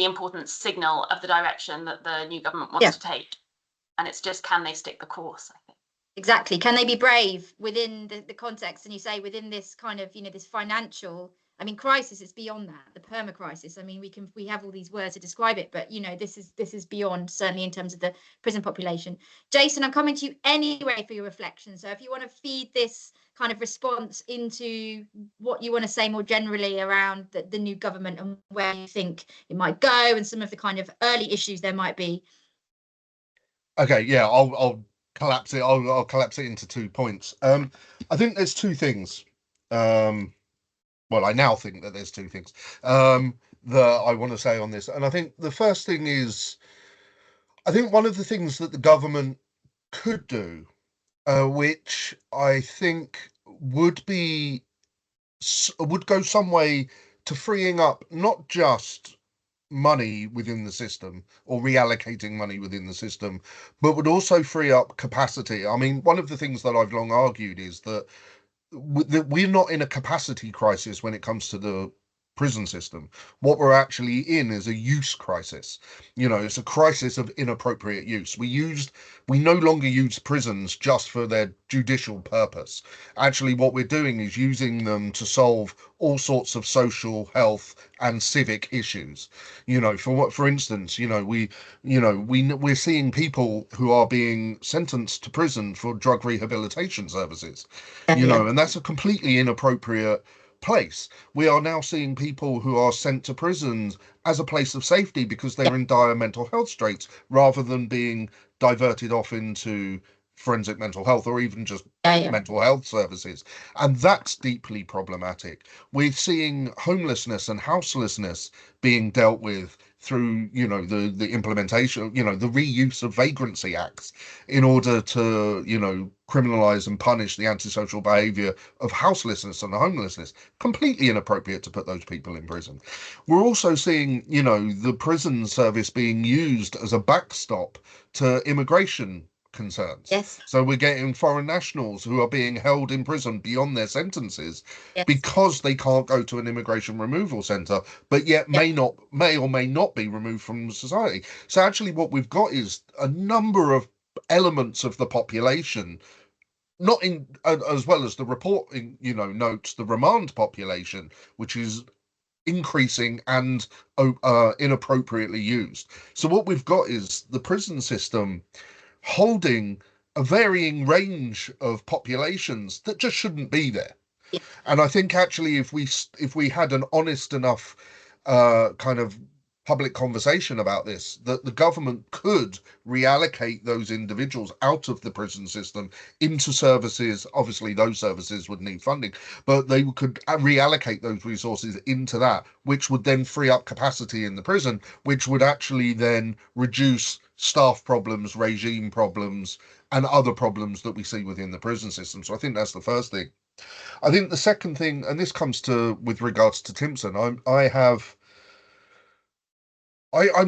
important signal of the direction that the new government wants to take. And it's just, can they stick the course, I think. Exactly. Can they be brave within the context? And you say within this kind of, you know, this financial, I mean, crisis is beyond that, the perma crisis. I mean, we have all these words to describe it, but, you know, this is beyond, certainly in terms of the prison population. Jason, I'm coming to you anyway for your reflection. So if you want to feed this kind of response into what you want to say more generally around the new government and where you think it might go and some of the kind of early issues there might be. Okay, yeah, I'll collapse it. I'll collapse it into 2 points. I think there's two things. Well, I now think that there's two things that I want to say on this. And I think the first thing is, I think one of the things that the government could do, which I think would go some way to freeing up not just money within the system or reallocating money within the system, but would also free up capacity. I mean, one of the things that I've long argued is that we're not in a capacity crisis when it comes to the prison system. What we're actually in is a use crisis. It's a crisis of inappropriate use. We no longer use prisons just for their judicial purpose. Actually, what we're doing is using them to solve all sorts of social, health, and civic issues. For instance, we're seeing people who are being sentenced to prison for drug rehabilitation services. And that's a completely inappropriate place. We are now seeing people who are sent to prisons as a place of safety because they're in dire mental health straits, rather than being diverted off into forensic mental health or even just mental health services. And that's deeply problematic. We're seeing homelessness and houselessness being dealt with through the implementation, the reuse of vagrancy acts in order to criminalize and punish the antisocial behavior of houselessness and homelessness. Completely inappropriate to put those people in prison. We're also seeing the prison service being used as a backstop to immigration concerns. Yes. So we're getting foreign nationals who are being held in prison beyond their sentences because they can't go to an immigration removal centre, but yet may or may not be removed from society. So actually what we've got is a number of elements of the population, not in as well as the report notes the remand population, which is increasing and inappropriately used. So what we've got is the prison system holding a varying range of populations that just shouldn't be there. And I think actually if we had an honest enough kind of public conversation about this, that the government could reallocate those individuals out of the prison system into services. Obviously those services would need funding, but they could reallocate those resources into that, which would then free up capacity in the prison, which would actually then reduce staff problems, regime problems, and other problems that we see within the prison system. So I think that's the first thing. I think the second thing, and this comes to with regards to Timpson, I'm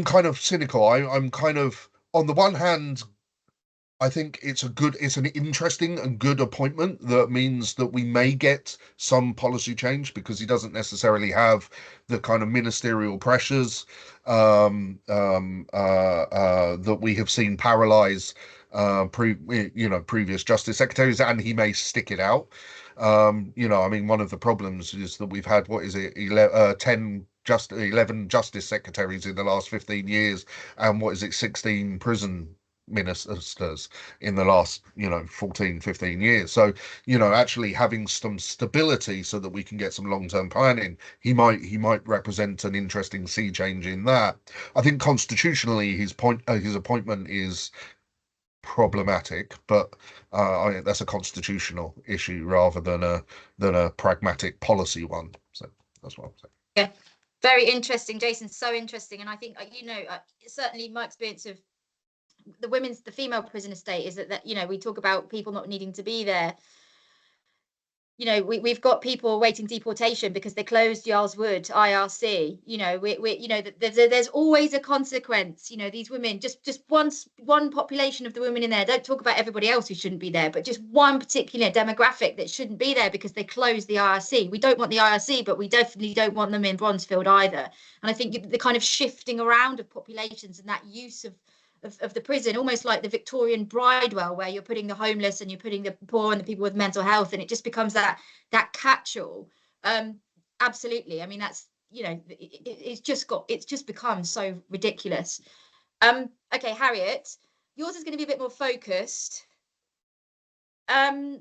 kind of cynical. I'm kind of, on the one hand, I think it's an interesting and good appointment that means that we may get some policy change, because he doesn't necessarily have the kind of ministerial pressures that we have seen paralyze previous justice secretaries, and he may stick it out. I mean, one of the problems is that we've had, 11 justice secretaries in the last 15 years, and 16 prison ministers in the last 14-15 years. So actually having some stability so that we can get some long-term planning, he might represent an interesting sea change in that. I think constitutionally his appointment is problematic, but that's a constitutional issue rather than a pragmatic policy one. So that's what I'm saying. Yeah, very interesting, Jason. So interesting. And I think certainly my experience of the female prison estate is that we talk about people not needing to be there. We've got people awaiting deportation because they closed Yarl's Wood IRC. There's always a consequence. These women, just one population of the women in there. Don't talk about everybody else who shouldn't be there, but just one particular demographic that shouldn't be there because they closed the IRC. We don't want the IRC, but we definitely don't want them in Bronzefield either. And I think the kind of shifting around of populations and that use of the prison, almost like the Victorian Bridewell, where you're putting the homeless and you're putting the poor and the people with mental health, and it just becomes that catch-all. Absolutely. I mean, that's it's just become so ridiculous. Okay, Harriet, yours is going to be a bit more focused. You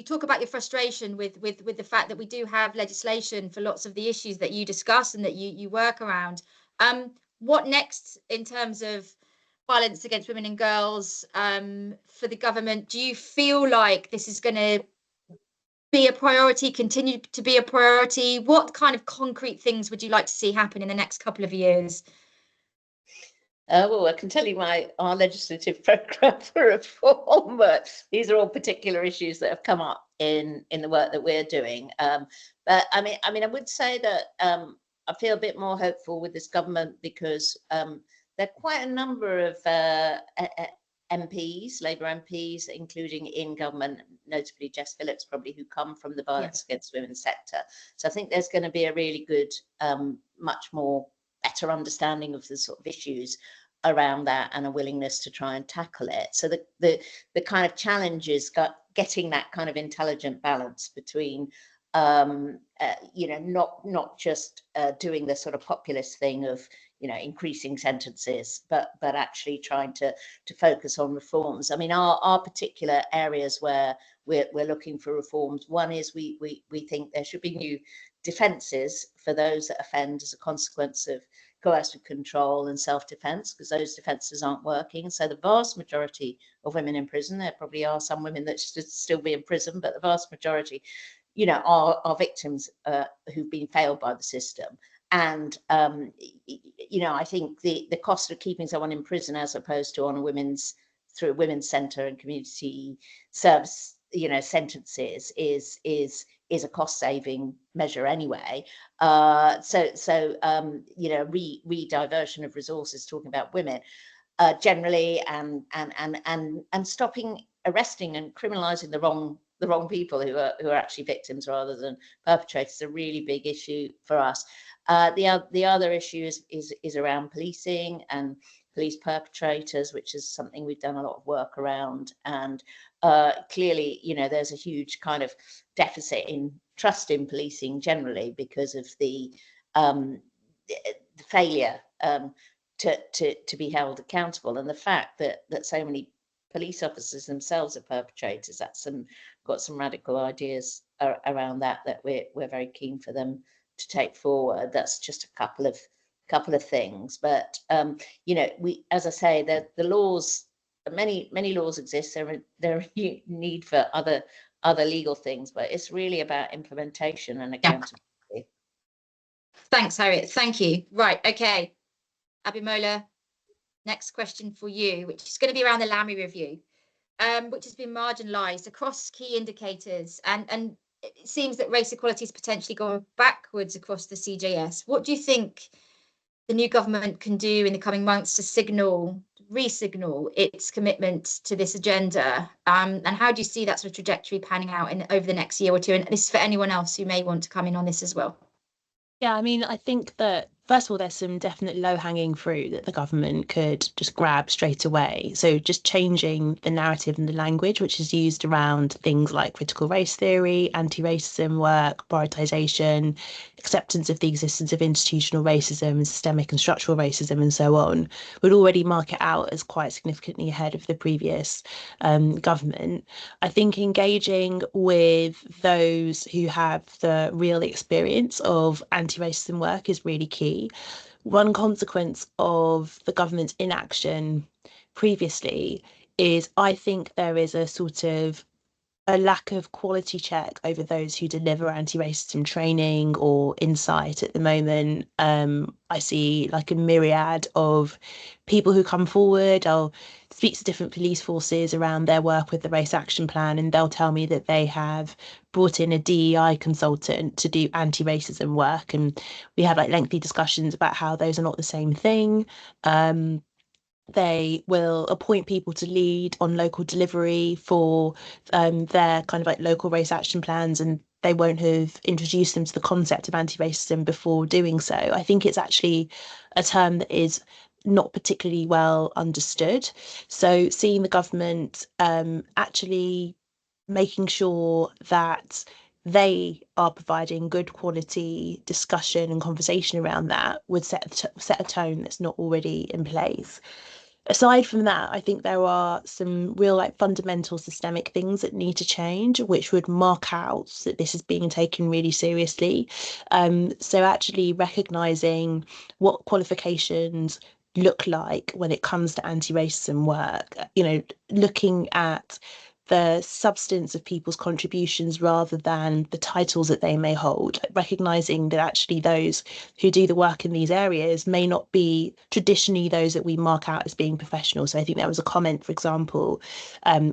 talk about your frustration with the fact that we do have legislation for lots of the issues that you discuss and that you work around. What next in terms of violence against women and girls for the government. Do you feel like this is going to be a priority, continue to be a priority? What kind of concrete things would you like to see happen in the next couple of years? Well, I can tell you our legislative programme for reform. These are all particular issues that have come up in the work that we're doing. But I mean, I would say that I feel a bit more hopeful with this government because there are quite a number of MPs, Labour MPs, including in government, notably Jess Phillips, probably, who come from the violence against women sector. So I think there's going to be a really good, much more better understanding of the sort of issues around that and a willingness to try and tackle it. So the kind of challenge is getting that kind of intelligent balance between not just doing the sort of populist thing of increasing sentences, but actually trying to focus on reforms. I mean, our particular areas where we're looking for reforms, one is we think there should be new defences for those that offend as a consequence of coercive control and self-defence, because those defences aren't working. So the vast majority of women in prison, there probably are some women that should still be in prison, but the vast majority, are victims who've been failed by the system. And I think the cost of keeping someone in prison as opposed to on through a women's centre and community service, sentences is a cost-saving measure anyway. Rediversion of resources, talking about women generally, and stopping arresting and criminalising the wrong people who are actually victims rather than perpetrators is a really big issue for us. The other issue is around policing and police perpetrators, which is something we've done a lot of work around. And clearly, there's a huge kind of deficit in trust in policing generally because of the failure to be held accountable, and the fact that so many police officers themselves are perpetrators. That's got some radical ideas around that we're very keen for them to take forward. That's just a couple of things, but we, as I say, the laws, many laws exist. There are need for other legal things, but it's really about implementation and accountability. Yeah. Thanks, Harriet. Thank you. Right. Okay. Abimbola, next question for you, which is going to be around the Lamy review, which has been marginalised across key indicators, and it seems that race equality is potentially going backwards across the CJS. What do you think the new government can do in the coming months to re-signal its commitment to this agenda? And how do you see that sort of trajectory panning out over the next year or two? And this is for anyone else who may want to come in on this as well. Yeah, I mean, I think that, first of all, there's some definite low-hanging fruit that the government could just grab straight away. So just changing the narrative and the language, which is used around things like critical race theory, anti-racism work, prioritisation, acceptance of the existence of institutional racism, systemic and structural racism, and so on, would already mark it out as quite significantly ahead of the previous government. I think engaging with those who have the real experience of anti-racism work is really key. One consequence of the government's inaction previously is, I think, there is a sort of a lack of quality check over those who deliver anti-racism training or insight at the moment. I see like a myriad of people who come forward. I'll speak to different police forces around their work with the Race Action Plan, and they'll tell me that they have brought in a DEI consultant to do anti-racism work. And we had like lengthy discussions about how those are not the same thing. They will appoint people to lead on local delivery for their kind of like local race action plans, and they won't have introduced them to the concept of anti-racism before doing so. I think it's actually a term that is not particularly well understood. So seeing the government actually making sure that they are providing good quality discussion and conversation around that would set a tone that's not already in place. Aside from that, I think there are some real like fundamental systemic things that need to change, which would mark out that this is being taken really seriously. So actually recognising what qualifications look like when it comes to anti-racism work, you know, looking at the substance of people's contributions rather than the titles that they may hold, recognizing that actually those who do the work in these areas may not be traditionally those that we mark out as being professional. So I think there was a comment, for example,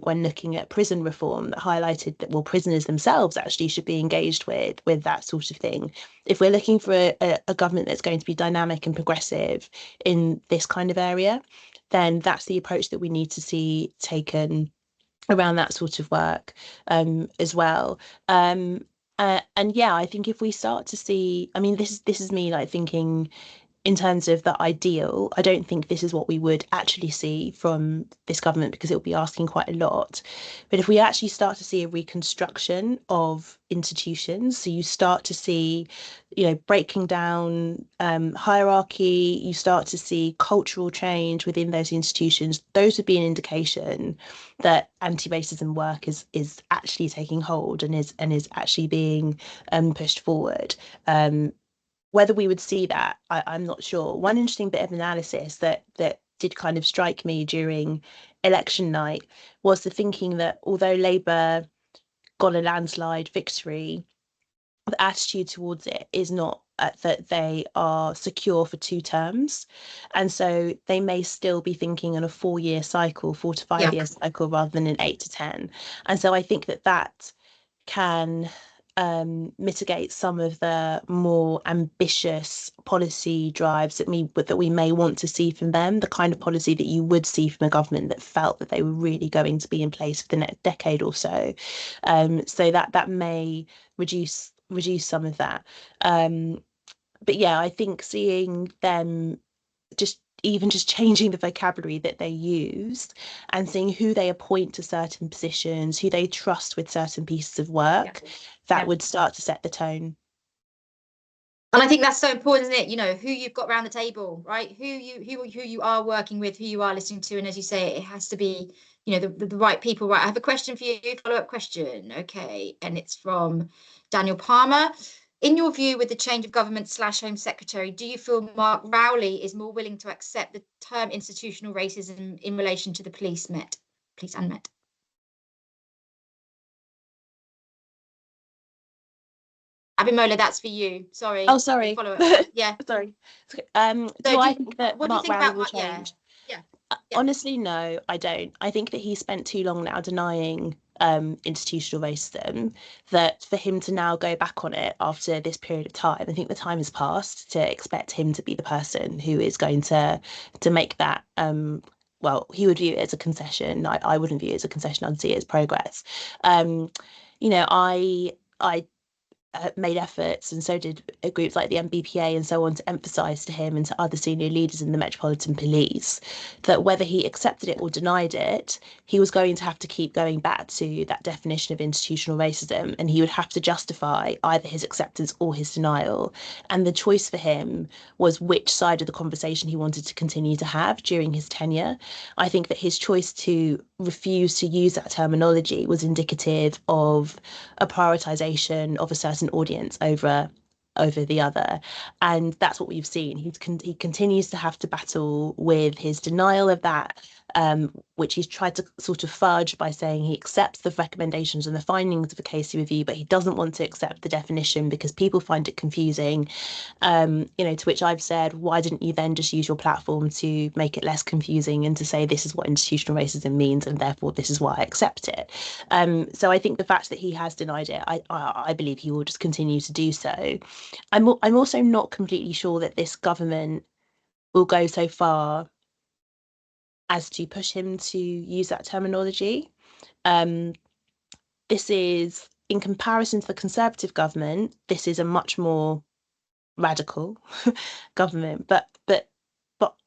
when looking at prison reform, that highlighted that, well, prisoners themselves actually should be engaged with that sort of thing. If we're looking for a government that's going to be dynamic and progressive in this kind of area, then that's the approach that we need to see taken around that sort of work as well. And yeah, I think if we start to see, I mean, this is me like thinking in terms of the ideal. I don't think this is what we would actually see from this government, because it will be asking quite a lot. But if we actually start to see a reconstruction of institutions, so you start to see, you know, breaking down hierarchy, you start to see cultural change within those institutions, those would be an indication that anti-racism work is actually taking hold and is actually being pushed forward. Whether we would see that, I'm not sure. One interesting bit of analysis that did kind of strike me during election night was the thinking that although Labour got a landslide victory, the attitude towards it is not that they are secure for 2 terms. And so they may still be thinking on a 4-year cycle, 4 to 5 year cycle, rather than an 8 to 10. And so I think that can mitigate some of the more ambitious policy drives that we may want to see from them, the kind of policy that you would see from a government that felt that they were really going to be in place for the next decade or so. So that may reduce some of that. But yeah, I think seeing them just changing the vocabulary that they use and seeing who they appoint to certain positions, who they trust with certain pieces of work, that would start to set the tone. And I think that's so important, isn't it? You know, who you've got around the table, right? Who you are working with, who you are listening to. And as you say, it has to be, you know, the right people, right? I have a question for you, follow-up question. Okay. And it's from Daniel Palmer. In your view, with the change of government / Home Secretary, do you feel Mark Rowley is more willing to accept the term institutional racism in relation to the police unmet? Abimbola, that's for you. Sorry. Oh, sorry. Follow up. Yeah. Sorry. So do I think that Mark Rowley will change? Yeah. Honestly, no, I don't. I think that he spent too long now denying institutional racism, that for him to now go back on it after this period of time, I think the time has passed to expect him to be the person who is going to make that well, he would view it as a concession. I wouldn't view it as a concession. I'd see it as progress. You know, I made efforts, and so did groups like the MBPA and so on, to emphasise to him and to other senior leaders in the Metropolitan Police that whether he accepted it or denied it, he was going to have to keep going back to that definition of institutional racism, and he would have to justify either his acceptance or his denial. And the choice for him was which side of the conversation he wanted to continue to have during his tenure. I think that his choice to refuse to use that terminology was indicative of a prioritisation of a certain audience over the other, and that's what we've seen. He continues to have to battle with his denial of that, which he's tried to sort of fudge by saying he accepts the recommendations and the findings of the Casey review, but he doesn't want to accept the definition because people find it confusing. You know, to which I've said, why didn't you then just use your platform to make it less confusing and to say this is what institutional racism means and therefore this is why I accept it. So I think the fact that he has denied it, I believe he will just continue to do so. I'm also not completely sure that this government will go so far as to push him to use that terminology. This is, in comparison to the Conservative government, this is a much more radical government, but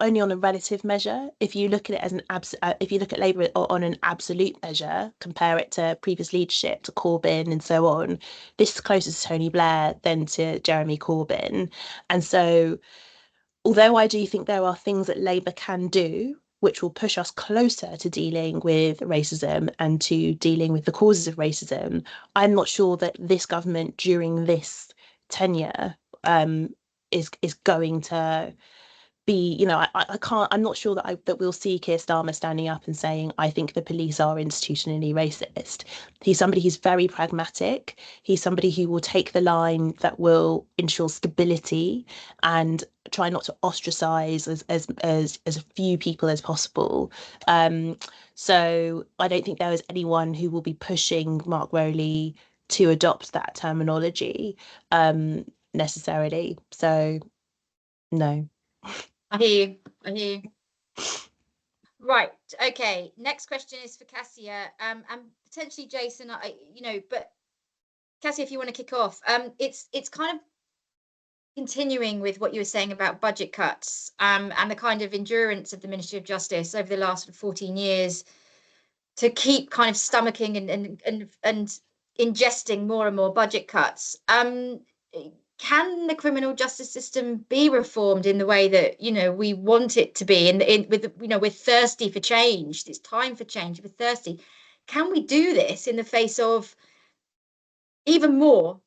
only on a relative measure. If you look at it as if you look at Labour on an absolute measure, compare it to previous leadership, to Corbyn and so on, this is closer to Tony Blair than to Jeremy Corbyn. And so, although I do think there are things that Labour can do which will push us closer to dealing with racism and to dealing with the causes of racism, I'm not sure that this government during this tenure is going to be, you know, I can't, I'm not sure that we'll see Keir Starmer standing up and saying, I think the police are institutionally racist. He's somebody who's very pragmatic. He's somebody who will take the line that will ensure stability and try not to ostracize as few people as possible. So I don't think there is anyone who will be pushing Mark Rowley to adopt that terminology necessarily. So no. I hear you. I hear you. Right. Okay. Next question is for Cassia, and potentially Jason. But Cassia, if you want to kick off, it's kind of continuing with what you were saying about budget cuts, and the kind of endurance of the Ministry of Justice over the last 14 years to keep kind of stomaching and ingesting more and more budget cuts. Can the criminal justice system be reformed in the way that, you know, we want it to be? We're thirsty for change. It's time for change. We're thirsty. Can we do this in the face of even more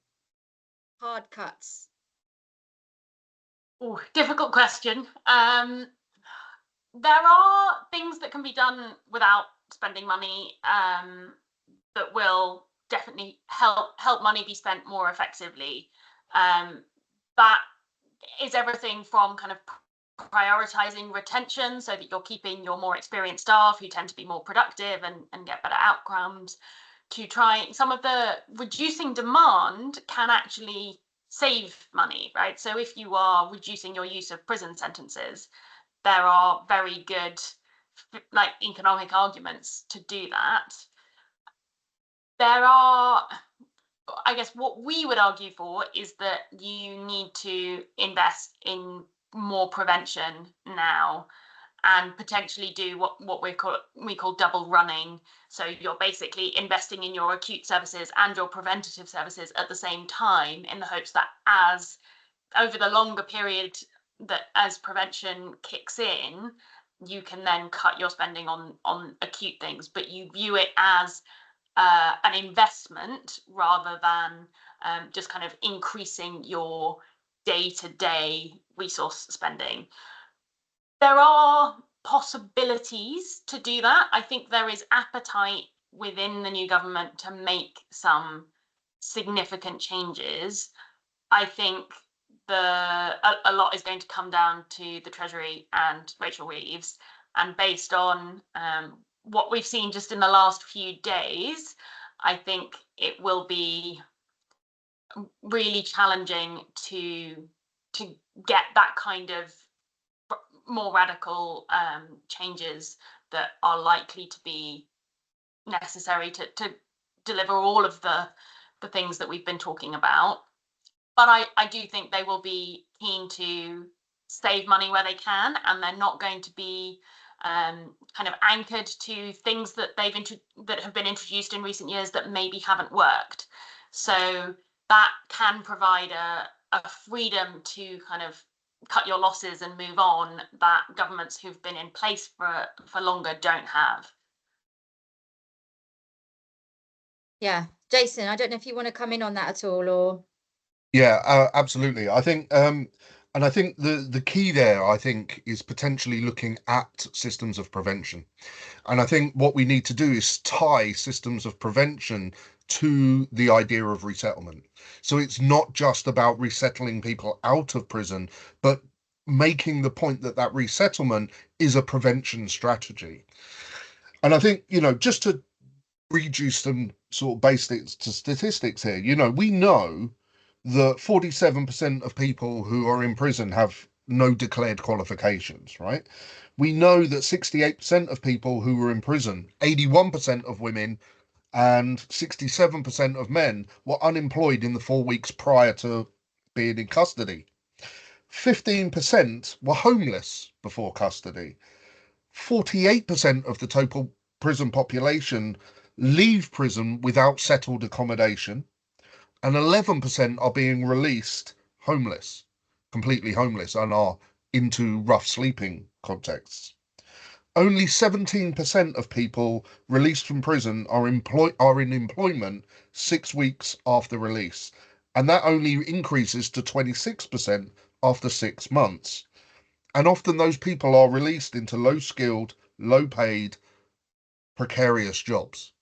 hard cuts? Oh, difficult question. There are things that can be done without spending money that will definitely help money be spent more effectively. That is everything from kind of prioritizing retention so that you're keeping your more experienced staff who tend to be more productive and get better outcomes, to trying some of the reducing demand can actually save money, right? So if you are reducing your use of prison sentences, there are very good like economic arguments to do that. There are, I guess what we would argue for is that you need to invest in more prevention now and potentially do what we call double running. So you're basically investing in your acute services and your preventative services at the same time, in the hopes that as over the longer period that as prevention kicks in, you can then cut your spending on acute things, but you view it as an investment rather than just kind of increasing your day-to-day resource spending. There are possibilities to do that. I think there is appetite within the new government to make some significant changes. I think a lot is going to come down to the Treasury and Rachel Reeves, and based on what we've seen just in the last few days, I think it will be really challenging to get that kind of more radical changes that are likely to be necessary to deliver all of the things that we've been talking about. But I do think they will be keen to save money where they can, and they're not going to be kind of anchored to things that that have been introduced in recent years that maybe haven't worked. So that can provide a freedom to kind of cut your losses and move on that governments who've been in place for longer don't have. Yeah, Jason, I don't know if you want to come in on that at all, or Yeah, absolutely. I think, and I think the key there, I think, is potentially looking at systems of prevention. And I think what we need to do is tie systems of prevention to the idea of resettlement. So it's not just about resettling people out of prison, but making the point that that resettlement is a prevention strategy. And I think, you know, just to reduce some sort of basics to statistics here, you know, we know that 47% of people who are in prison have no declared qualifications, right? We know that 68% of people who were in prison, 81% of women and 67% of men were unemployed in the 4 weeks prior to being in custody. 15% were homeless before custody. 48% of the total prison population leave prison without settled accommodation, and 11% are being released homeless, completely homeless, and are into rough sleeping contexts. Only 17% of people released from prison are in employment 6 weeks after release, and that only increases to 26% after 6 months. And often those people are released into low-skilled, low-paid, precarious jobs.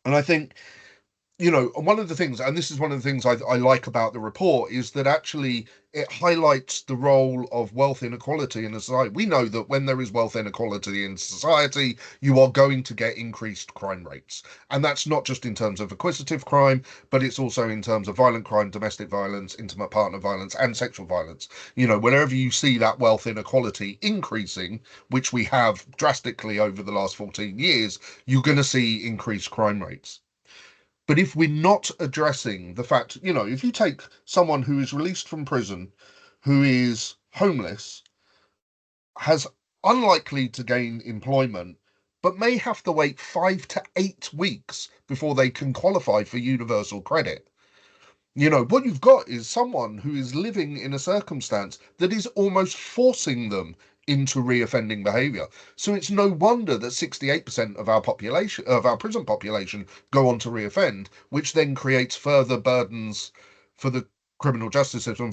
And I think, you know, one of the things, and this is one of the things I like about the report, is that actually it highlights the role of wealth inequality in a society. We know that when there is wealth inequality in society, you are going to get increased crime rates. And that's not just in terms of acquisitive crime, but it's also in terms of violent crime, domestic violence, intimate partner violence, and sexual violence. You know, whenever you see that wealth inequality increasing, which we have drastically over the last 14 years, you're going to see increased crime rates. But if we're not addressing the fact, you know, if you take someone who is released from prison, who is homeless, has unlikely to gain employment, but may have to wait 5 to 8 weeks before they can qualify for universal credit. You know, what you've got is someone who is living in a circumstance that is almost forcing them into reoffending behaviour. So it's no wonder that 68% of our population, of our prison population, go on to reoffend, which then creates further burdens for the criminal justice system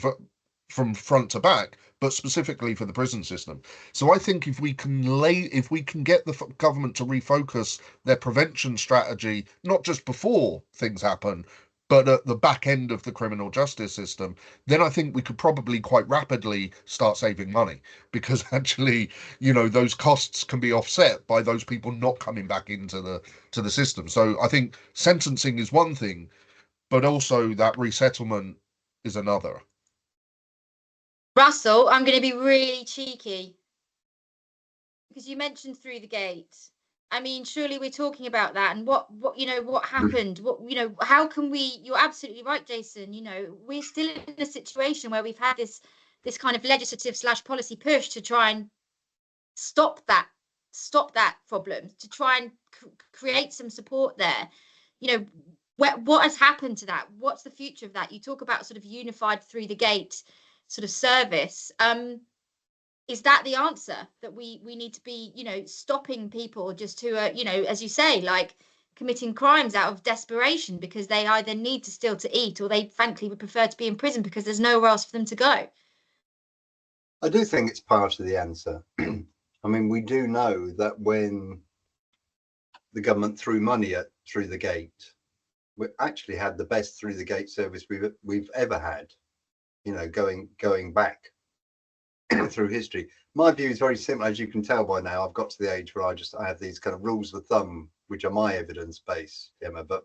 from front to back, but specifically for the prison system. So I think if we can get the government to refocus their prevention strategy, not just before things happen, but at the back end of the criminal justice system, then I think we could probably quite rapidly start saving money, because actually, you know, those costs can be offset by those people not coming back into the system. So I think sentencing is one thing, but also that resettlement is another. Russell, I'm going to be really cheeky because you mentioned through the gate. I mean, surely we're talking about that, and what you know, what happened, what, you know, how can we, you're absolutely right, Jason, you know, we're still in a situation where we've had this kind of legislative / policy push to try and stop that problem, to try and create some support there. You know, what has happened to that? What's the future of that? You talk about sort of unified through the gate sort of service. Is that the answer, that we need to be, you know, stopping people just who are, you know, as you say, like committing crimes out of desperation because they either need to still to eat, or they frankly would prefer to be in prison because there's nowhere else for them to go? I do think it's part of the answer. I mean, we do know that when the government threw money at through the gate, we actually had the best through the gate service we've ever had, you know, going back through history. My view is very simple. As you can tell by now, I've got to the age where I have these kind of rules of thumb, which are my evidence base, Emma. But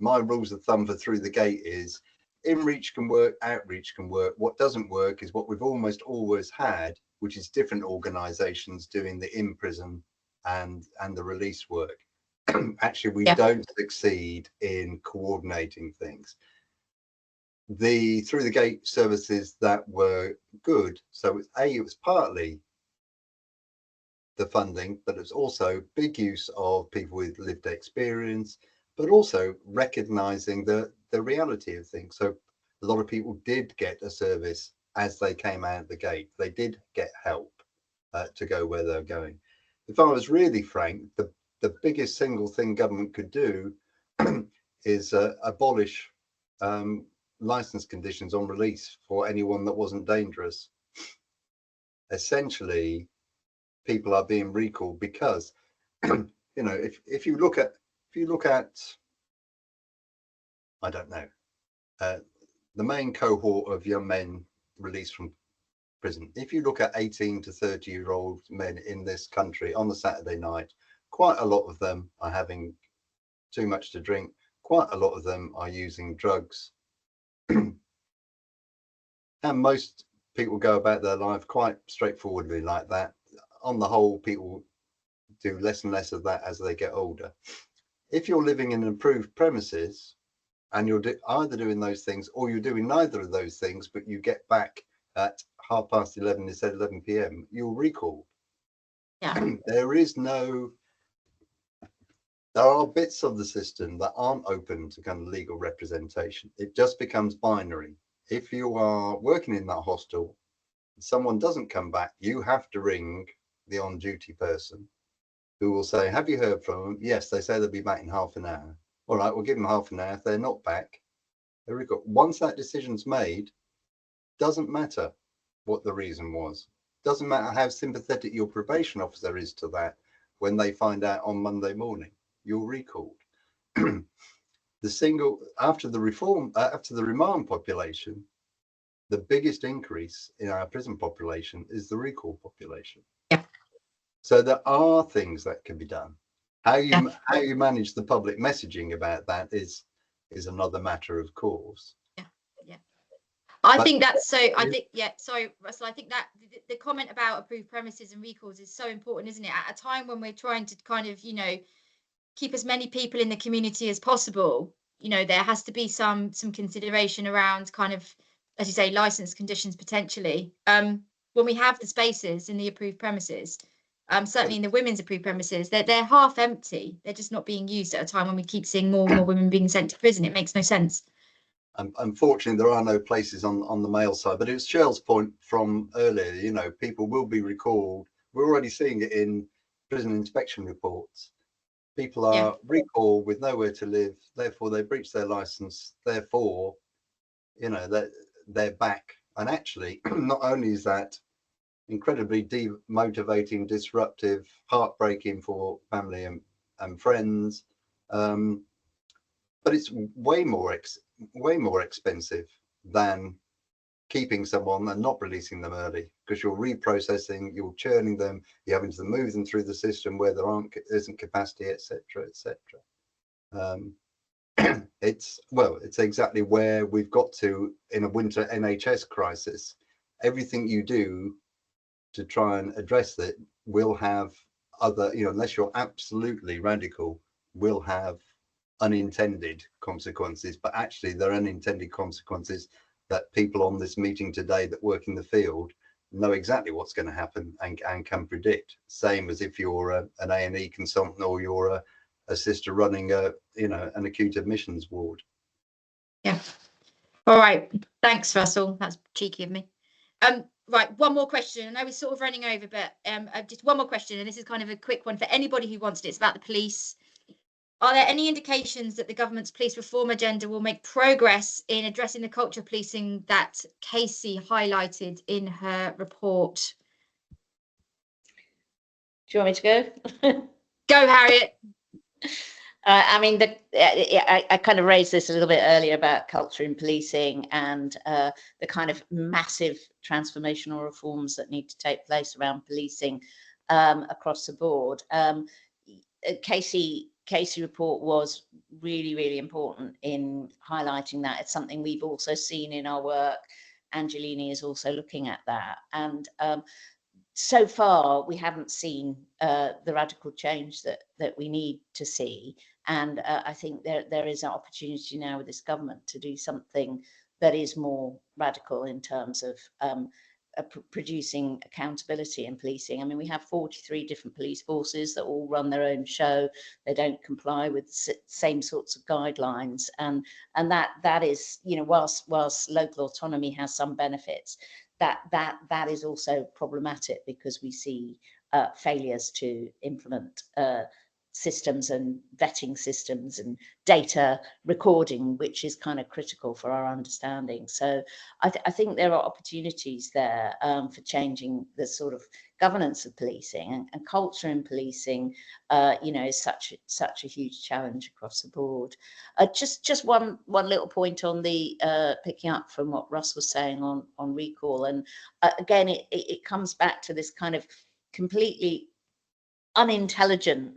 my rules of thumb for through the gate is in-reach can work, outreach can work. What doesn't work is what we've almost always had, which is different organisations doing the in-prison and the release work. Actually, we don't succeed in coordinating things. The through the gate services that were good, so it was partly the funding, but it's also big use of people with lived experience, but also recognizing the reality of things. So a lot of people did get a service as they came out of the gate. They did get help to go where they're going. If I was really frank, the biggest single thing government could do is abolish license conditions on release for anyone that wasn't dangerous. Essentially, people are being recalled because, you know, if you look at I don't know, the main cohort of young men released from prison, if you look at 18 to 30-year-old men in this country on a Saturday night, quite a lot of them are having too much to drink, quite a lot of them are using drugs. And most people go about their life quite straightforwardly like that. On the whole, people do less and less of that as they get older. If you're living in improved premises and you're either doing those things or you're doing neither of those things, but you get back at 11:30 instead of 11 p.m., you're recalled. Yeah. There are bits of the system that aren't open to kind of legal representation. It just becomes binary. If you are working in that hostel, someone doesn't come back, you have to ring the on-duty person who will say, have you heard from them? Yes, they say they'll be back in half an hour. All right, we'll give them half an hour. If they're not back, there we go. Once that decision's made, doesn't matter what the reason was. doesn't matter how sympathetic your probation officer is to that, when they find out on Monday morning you're recalled. After the remand population, the biggest increase in our prison population is the recall population. Yeah. So there are things that can be done. How you manage the public messaging about that is another matter, of course. I think that's so. I think Sorry, Russell. I think that the comment about approved premises and recalls is so important, isn't it? At a time when we're trying to kind of, keep as many people in the community as possible, there has to be some consideration around kind of, as you say, license conditions potentially. When we have the spaces in the approved premises, certainly in the women's approved premises, they're half empty. They're just not being used at a time when we keep seeing more and more women being sent to prison. It makes no sense. Unfortunately, there are no places on the male side, but it was Cheryl's point from earlier. People will be recalled. We're already seeing it in prison inspection reports. People are recalled with nowhere to live, therefore they breach their license, therefore they're back. And actually, not only is that incredibly demotivating, disruptive, heartbreaking for family and friends, but it's way more expensive than keeping someone and not releasing them early, because you're reprocessing, you're churning them, you're having to move them through the system where isn't capacity, etc., etc. It's exactly where we've got to in a winter NHS crisis. Everything you do to try and address it will have other, unless you're absolutely radical, will have unintended consequences. But actually, they're unintended consequences that people on this meeting today that work in the field know exactly what's going to happen and can predict. Same as if you're an A&E consultant or you're a sister running an acute admissions ward. Yeah. All right. Thanks, Russell. That's cheeky of me. Right, one more question. I know we're sort of running over, but just one more question, and this is kind of a quick one for anybody who wants it. It's about the police. Are there any indications that the government's police reform agenda will make progress in addressing the culture of policing that Casey highlighted in her report? Do you want me to go? Go, Harriet. I mean, I kind of raised this a little bit earlier about culture in policing and the kind of massive transformational reforms that need to take place around policing across the board. Casey report was really, really important in highlighting that. It's something we've also seen in our work. Angelini is also looking at that. And so far, we haven't seen the radical change that we need to see. And I think there is an opportunity now with this government to do something that is more radical in terms of producing accountability in policing. I mean, we have 43 different police forces that all run their own show. They don't comply with the same sorts of guidelines. And that is, whilst local autonomy has some benefits, that is also problematic because we see failures to implement systems and vetting systems and data recording, which is kind of critical for our understanding. So I think there are opportunities there for changing the sort of governance of policing and culture in policing. Is such a huge challenge across the board. Just one little point on the picking up from what Russ was saying on recall, and again it comes back to this kind of completely unintelligent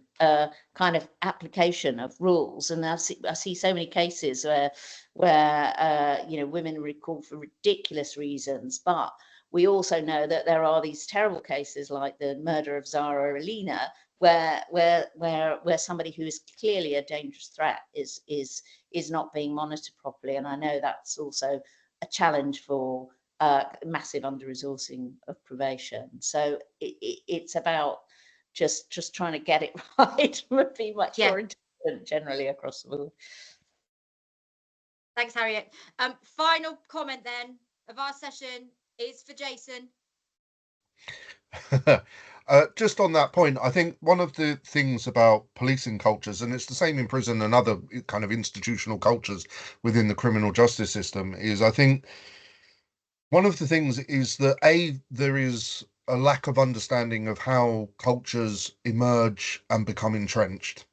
kind of application of rules. And I see so many cases where women are recalled for ridiculous reasons, but we also know that there are these terrible cases like the murder of Zara Alina, where somebody who is clearly a dangerous threat is not being monitored properly. And I know that's also a challenge for massive under-resourcing of probation. So it's about just trying to get it right would be much more important generally across the board. Thanks, Harriet. Final comment then of our session is for Jason. Just on that point, I think one of the things about policing cultures, and it's the same in prison and other kind of institutional cultures within the criminal justice system, is I think one of the things is that there is a lack of understanding of how cultures emerge and become entrenched.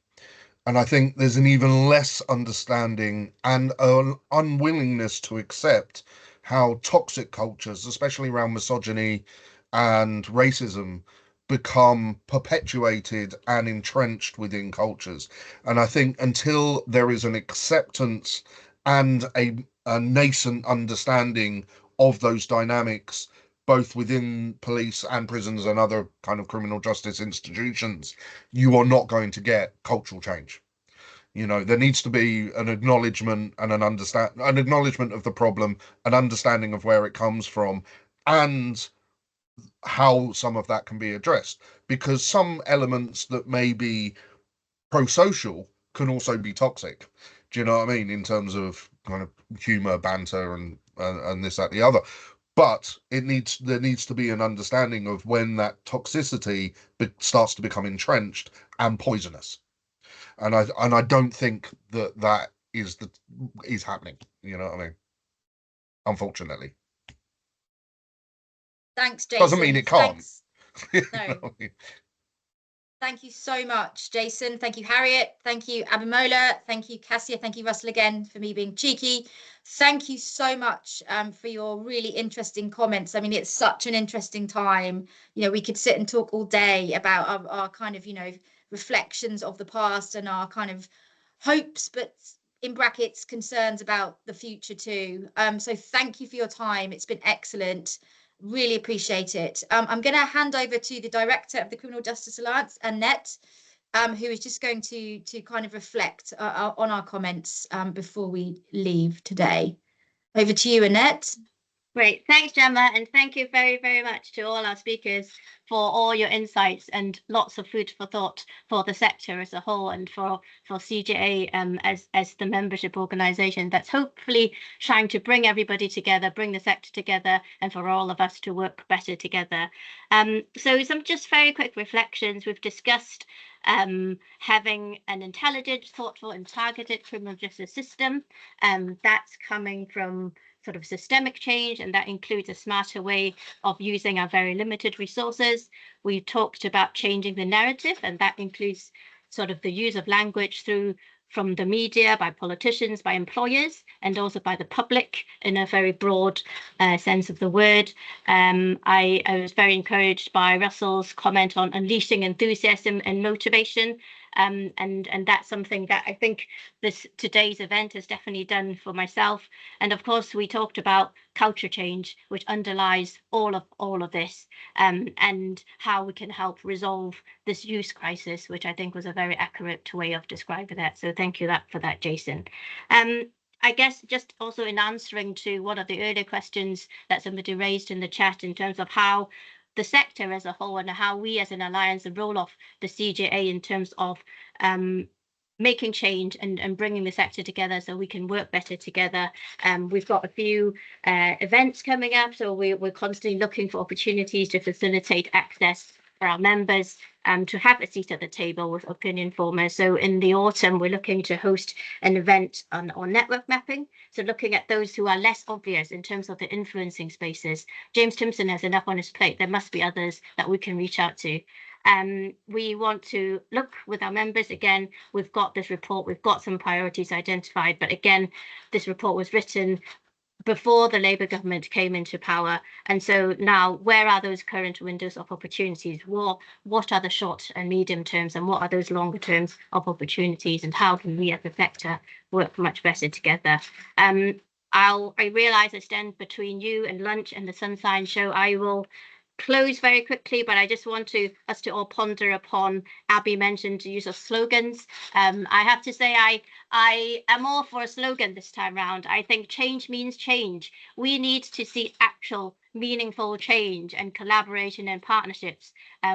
And I think there's an even less understanding and an unwillingness to accept how toxic cultures, especially around misogyny and racism, become perpetuated and entrenched within cultures. And I think until there is an acceptance and a nascent understanding of those dynamics, both within police and prisons and other kind of criminal justice institutions, you are not going to get cultural change. You know, there needs to be an acknowledgement and an acknowledgement of the problem, an understanding of where it comes from, and how some of that can be addressed. Because some elements that may be pro-social can also be toxic. Do you know what I mean? In terms of kind of humor, banter, and this, that, the other. But there needs to be an understanding of when that toxicity starts to become entrenched and poisonous. And I don't think that is happening. You know what I mean? Unfortunately. Thanks, Jason. Doesn't mean it can't. Thanks. You No. know what I mean? Thank you so much, Jason. Thank you, Harriet. Thank you, Abimbola. Thank you, Cassia. Thank you, Russell, again, for me being cheeky. Thank you so much for your really interesting comments. I mean, it's such an interesting time. You know, we could sit and talk all day about our kind of, you know, reflections of the past and our kind of hopes, but in brackets, concerns about the future too. So thank you for your time. It's been excellent. Really appreciate it. I'm going to hand over to the director of the Criminal Justice Alliance, Annette, who is just going to kind of reflect on our comments before we leave today. Over to you, Annette. Great. Thanks, Gemma. And thank you very, very much to all our speakers for all your insights and lots of food for thought for the sector as a whole and for CJA as the membership organisation that's hopefully trying to bring everybody together, bring the sector together, and for all of us to work better together. So some just very quick reflections. We've discussed having an intelligent, thoughtful and targeted criminal justice system. That's coming from sort of systemic change, and that includes a smarter way of using our very limited resources. We talked about changing the narrative, and that includes sort of the use of language from the media, by politicians, by employers, and also by the public in a very broad sense of the word. I was very encouraged by Russell's comment on unleashing enthusiasm and motivation. And that's something that I think today's event has definitely done for myself. And of course, we talked about culture change, which underlies all of this, and how we can help resolve this use crisis, which I think was a very accurate way of describing that. So thank you for that, Jason. I guess just also in answering to one of the earlier questions that somebody raised in the chat in terms of how the sector as a whole and how we as an alliance, the role of the CJA in terms of making change and bringing the sector together so we can work better together. We've got a few events coming up, so we're constantly looking for opportunities to facilitate access for our members to have a seat at the table with opinion formers. So in the autumn, we're looking to host an event on network mapping. So looking at those who are less obvious in terms of the influencing spaces. James Timpson has enough on his plate. There must be others that we can reach out to. We want to look with our members. Again, we've got this report, we've got some priorities identified, but again, this report was written before the Labour government came into power. And so now, where are those current windows of opportunities? What are the short and medium terms, and what are those longer terms of opportunities, and how can we as a sector work much better together? I realise I stand between you and lunch and the Sunshine Show. I will close very quickly, but I just want us to all ponder upon Abby mentioned the use of slogans. I have to say I am all for a slogan this time round. I think change means change. We need to see actual meaningful change and collaboration and partnerships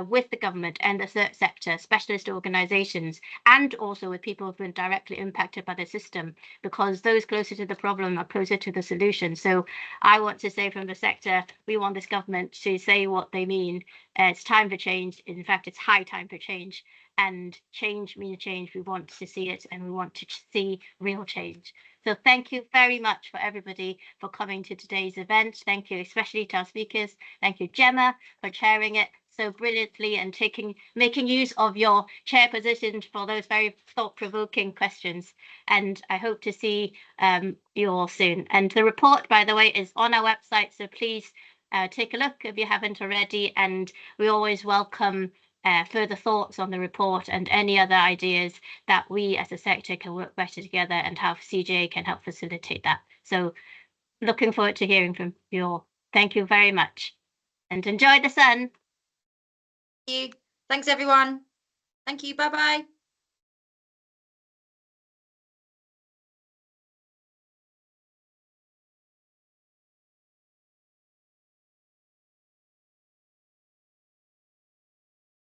with the government and the third sector, specialist organisations, and also with people who've been directly impacted by the system, because those closer to the problem are closer to the solution. So I want to say from the sector, we want this government to say what they mean. It's time for change. In fact, it's high time for change. And change means change. We want to see it, and we want to see real change. So thank you very much for everybody for coming to today's event. Thank you especially to our speakers. Thank you, Gemma, for chairing it so brilliantly and making use of your chair position for those very thought-provoking questions. And I hope to see you all soon. And the report, by the way, is on our website, so please take a look if you haven't already. And we always welcome further thoughts on the report and any other ideas that we as a sector can work better together and how CJA can help facilitate that. So looking forward to hearing from you all. Thank you very much and enjoy the sun. Thank you. Thanks, everyone. Thank you. Bye-bye.